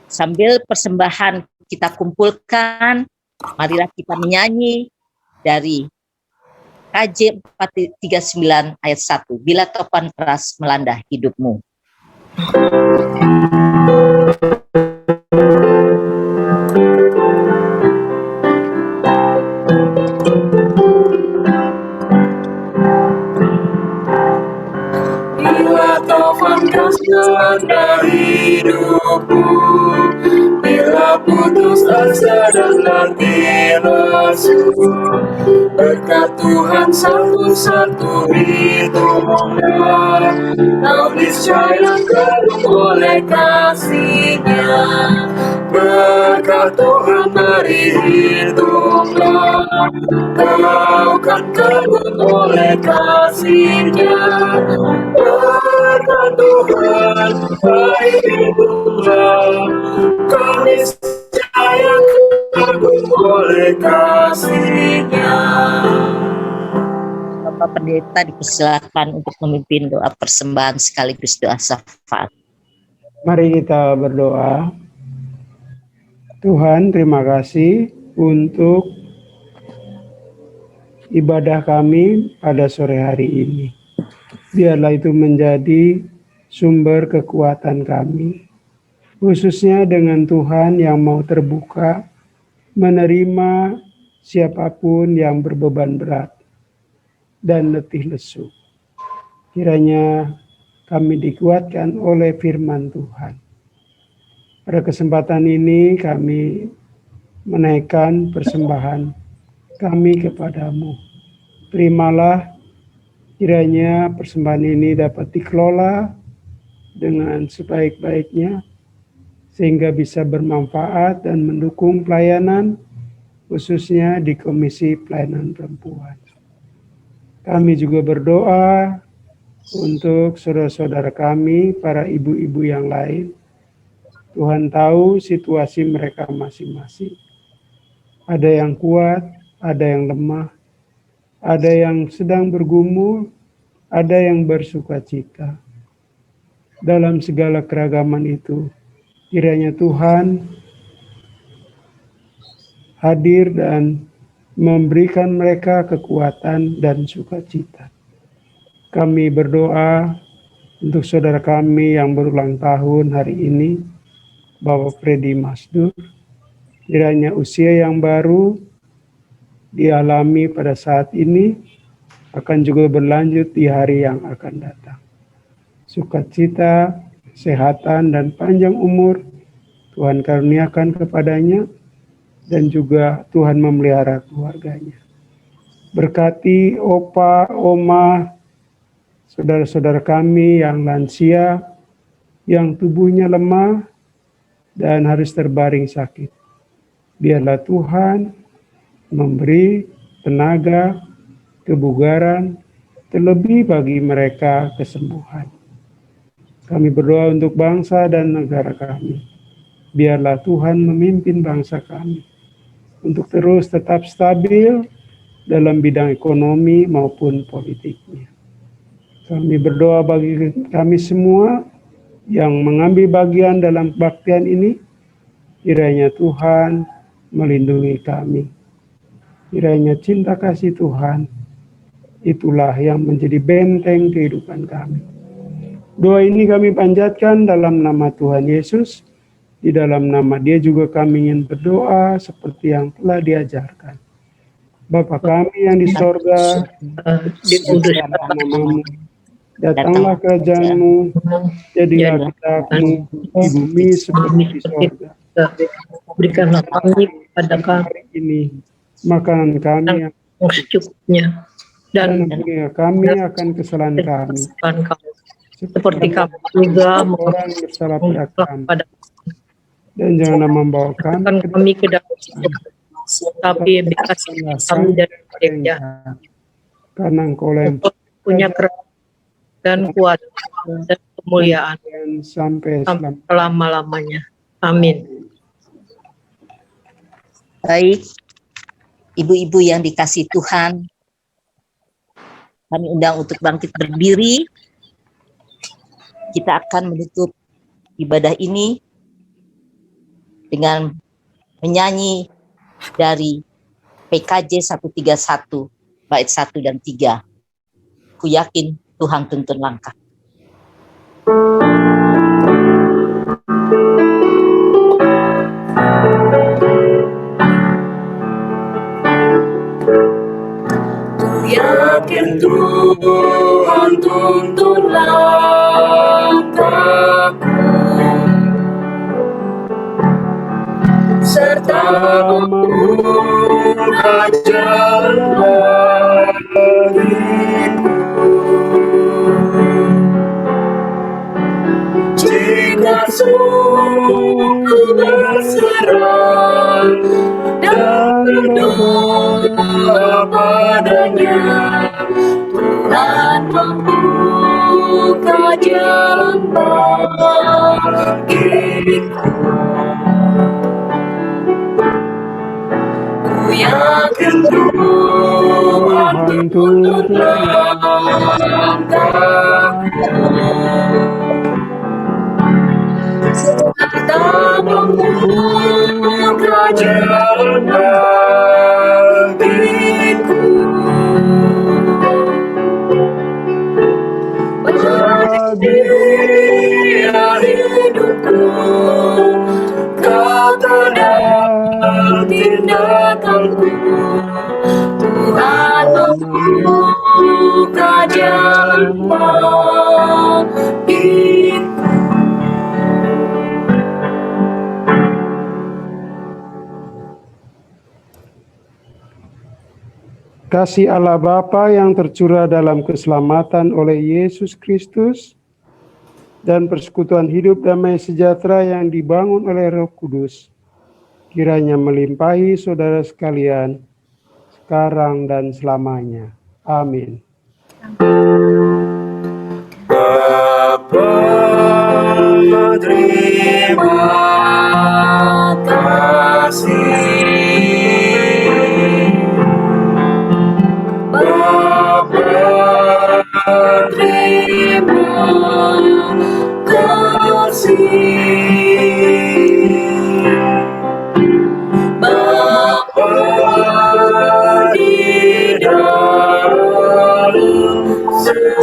S1: Sambil persembahan kita kumpulkan, marilah kita menyanyi dari KJ 439 ayat 1. Bila topan keras melanda hidupmu.
S4: Bila topan keras melanda hidupmu, bila putus asa dan nanti lesu, berkat Tuhan satu-satu hitunglah, kau niscaya kagum oleh kasih-Nya. Berkat Tuhan mari hitunglah, kau kan kagum oleh kasih-Nya. Berkat Tuhan mari hitunglah, kau niscaya kagum oleh kasih-Nya.
S1: Bapak Pendeta dipersilakan untuk memimpin doa persembahan sekaligus doa syafaat.
S2: Mari kita berdoa. Tuhan, terima kasih untuk ibadah kami pada sore hari ini. Biarlah itu menjadi sumber kekuatan kami, khususnya dengan Tuhan yang mau terbuka, menerima siapapun yang berbeban berat dan letih lesu. Kiranya kami dikuatkan oleh firman Tuhan. Pada kesempatan ini kami menaikkan persembahan kami kepadamu. Terimalah, kiranya persembahan ini dapat dikelola dengan sebaik-baiknya, sehingga bisa bermanfaat dan mendukung pelayanan, khususnya di Komisi Pelayanan Perempuan. Kami juga berdoa untuk saudara-saudara kami, para ibu-ibu yang lain. Tuhan tahu situasi mereka masing-masing. Ada yang kuat, ada yang lemah, ada yang sedang bergumul, ada yang bersukacita. Dalam segala keragaman itu, kiranya Tuhan hadir dan memberikan mereka kekuatan dan sukacita. Kami berdoa untuk saudara kami yang berulang tahun hari ini, Bapak Freddy Masdur, kiranya usia yang baru dialami pada saat ini akan juga berlanjut di hari yang akan datang. Sukacita, kesehatan, dan panjang umur Tuhan karuniakan kepadanya, dan juga Tuhan memelihara keluarganya. Berkati opa, oma, saudara-saudara kami yang lansia, yang tubuhnya lemah dan harus terbaring sakit. Biarlah Tuhan memberi tenaga, kebugaran, terlebih bagi mereka kesembuhan. Kami berdoa untuk bangsa dan negara kami. Biarlah Tuhan memimpin bangsa kami untuk terus tetap stabil dalam bidang ekonomi maupun politiknya. Kami berdoa bagi kami semua yang mengambil bagian dalam kebaktian ini, kiranya Tuhan melindungi kami. Kiranya cinta kasih Tuhan, itulah yang menjadi benteng kehidupan kami. Doa ini kami panjatkan dalam nama Tuhan Yesus. Di dalam nama Dia juga kami ingin berdoa seperti yang telah diajarkan. Bapa kami yang di sorga, dikuduskanlah namamu, datanglah kerajaan-Mu, jadilah kehendak-Mu di bumi seperti di sorga.
S11: Berikanlah kami pada kami
S2: hari ini makanan kami yang
S11: secukupnya, dan
S2: kami akan kesalahan kami,
S11: seperti kami juga
S2: orang bersalah pada kami, dan jangan membawa
S11: kami ke dalam tapi bebaskanlah kami dari yang jahat.
S2: Karena Engkau yang
S11: punya kerajaan dan kuat dan kemuliaan
S2: sampai
S11: selama-lamanya. Amin.
S1: Baik, ibu-ibu yang dikasih Tuhan, kami undang untuk bangkit berdiri. Kita akan menutup ibadah ini dengan menyanyi dari PKJ 131 bait 1 dan 3. Ku yakin Tuhan tuntun langkah.
S4: Ku yakin Tuhan tuntun langkahku, serta membuka jalan bagiku. Jika sungguh berserah dan berdoa padanya, Tuhan membuka jalan bagiku. Ku yakin Tuhan tuntun langkahku, serta membuka jalan bagiku. Bagi dia hidupku, kata dan tindakanku, Tuhan membuka jalan bagiku.
S2: Kasih Allah Bapa yang tercurah dalam keselamatan oleh Yesus Kristus dan persekutuan hidup damai sejahtera yang dibangun oleh Roh Kudus kiranya melimpahi saudara sekalian sekarang dan selamanya. Amin.
S4: Bapa, terima kasih. Bapa, terima kasih. Bapa di dalam terima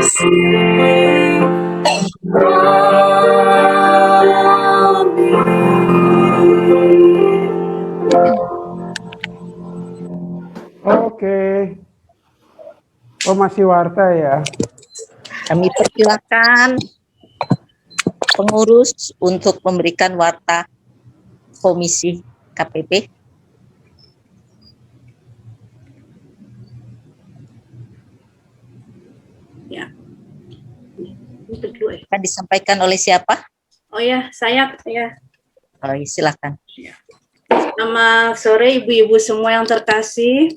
S4: kasih.
S2: masih warta ya.
S1: Kami persilakan pengurus untuk memberikan warta komisi KPP.
S8: Ya. Ini berdua ya.
S1: Akan disampaikan oleh siapa?
S8: Oh ya, saya.
S1: Oh, silakan.
S8: Selamat sore ibu-ibu semua yang terkasih.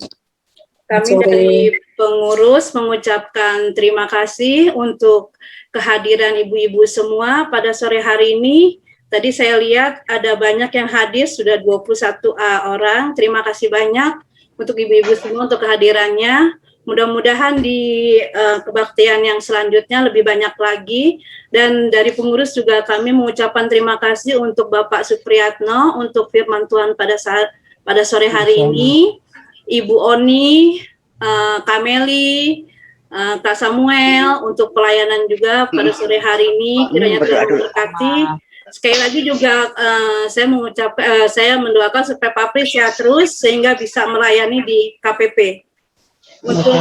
S8: Kami dari pengurus mengucapkan terima kasih untuk kehadiran ibu-ibu semua pada sore hari ini. Tadi saya lihat ada banyak yang hadir, sudah 21 orang. Terima kasih banyak untuk ibu-ibu semua untuk kehadirannya. Mudah-mudahan di kebaktian yang selanjutnya lebih banyak lagi. Dan dari pengurus juga kami mengucapkan terima kasih untuk Bapak Supriyatno untuk firman Tuhan pada sore hari ini. Ibu Oni, Kameli, Kak Samuel untuk pelayanan juga pada sore hari ini. Kiranya Tuhan memberkati. Sekali lagi juga saya mendoakan supaya Pak Pri sehat terus sehingga bisa melayani di KPP. Untuk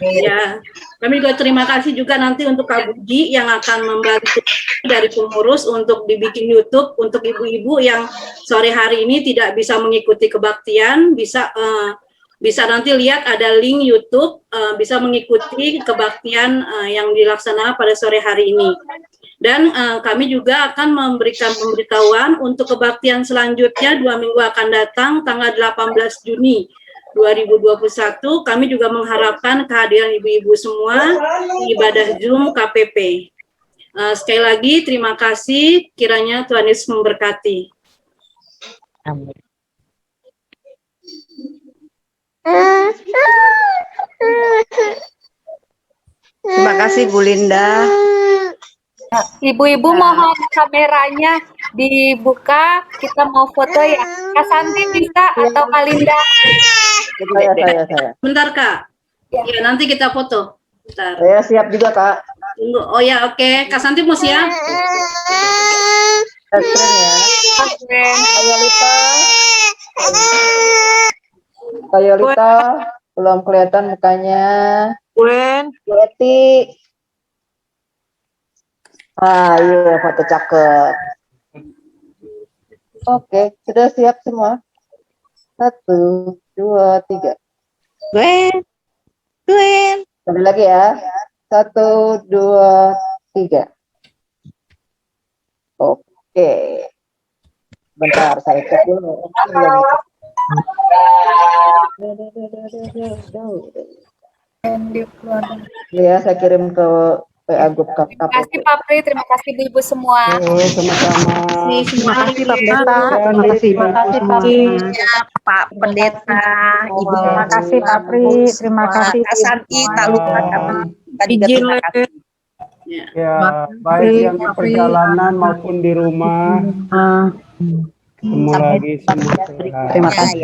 S8: ya, kami juga terima kasih juga nanti untuk Kak Budi yang akan membantu dari pengurus untuk dibikin YouTube untuk ibu-ibu yang sore hari ini tidak bisa mengikuti kebaktian, bisa nanti lihat ada link YouTube, bisa mengikuti kebaktian yang dilaksanakan pada sore hari ini. Dan kami juga akan memberikan pemberitahuan untuk kebaktian selanjutnya 2 minggu akan datang tanggal 18 Juni 2021. Kami juga mengharapkan kehadiran ibu-ibu semua di ibadah Zoom KPP. Sekali lagi terima kasih, kiranya Tuhan Yesus memberkati.
S1: Amin.
S12: Terima kasih Bu Linda.
S13: Ibu-ibu mohon kameranya dibuka, kita mau foto ya. Kak Santi bisa atau Kak Linda?
S12: Saya.
S8: Bentar Kak, ya nanti kita foto. Bentar.
S12: Saya siap juga Kak.
S8: Tunggu. Oh ya oke. Kak Santi mau siap?
S12: Keren ya. Kayolita, belum kelihatan mukanya.
S7: Gwen.
S12: Yeti. Iya, foto cakep. Oke, sudah siap semua. 1, 2, 3.
S1: Gwen.
S12: Sekali lagi ya. 1, 2, 3. Oke. Bentar, saya cek dulu. Ya, saya kirim ke PA Group KPP.
S13: Terima kasih Pak Pri, terima kasih ibu-ibu semua.
S2: Sama-sama.
S6: Terima kasih Pak Pendeta. Terima kasih Pak Pri.
S1: Pak Pendeta, Ibu.
S6: Terima kasih Pak Pri. Terima kasih
S1: Kak Santi, tak lupa kami juga terima kasih.
S2: Ya, baik yang di perjalanan maupun di rumah. Ketemu lagi semua.
S7: Terima kasih.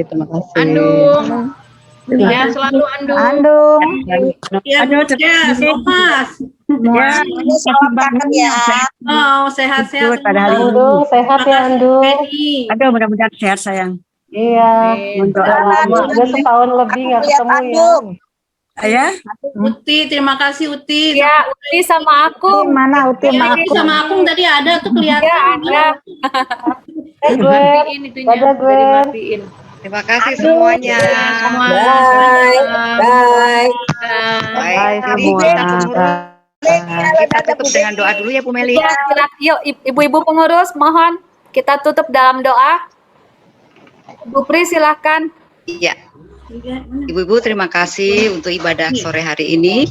S7: Terima kasih.
S5: Andung. Ya, selalu Andung.
S6: Andung.
S8: Ya, Mas.
S1: Ya, selamat makan ya.
S8: Oh, sehat-sehat.
S6: Andung, sehat ya Andung.
S7: Aduh, mudah-mudahan sehat sayang.
S6: Iya. Udah setahun lebih nggak ketemu ya.
S8: Uti, terima kasih Uti.
S13: Ya, Uti sama aku.
S6: Mana Uti sama aku?
S8: Sama aku tadi ada tuh kelihatan.
S13: Ya, ada.
S6: Gwen. Ada Gwen.
S12: Terima kasih semuanya.
S8: Bye.
S12: Bye semua. Kita tutup dengan doa dulu ya Bu Meli.
S13: Ya, yuk ibu-ibu pengurus mohon kita tutup dalam doa. Bu Pri silakan.
S12: Iya. Ibu-ibu terima kasih untuk ibadah sore hari ini.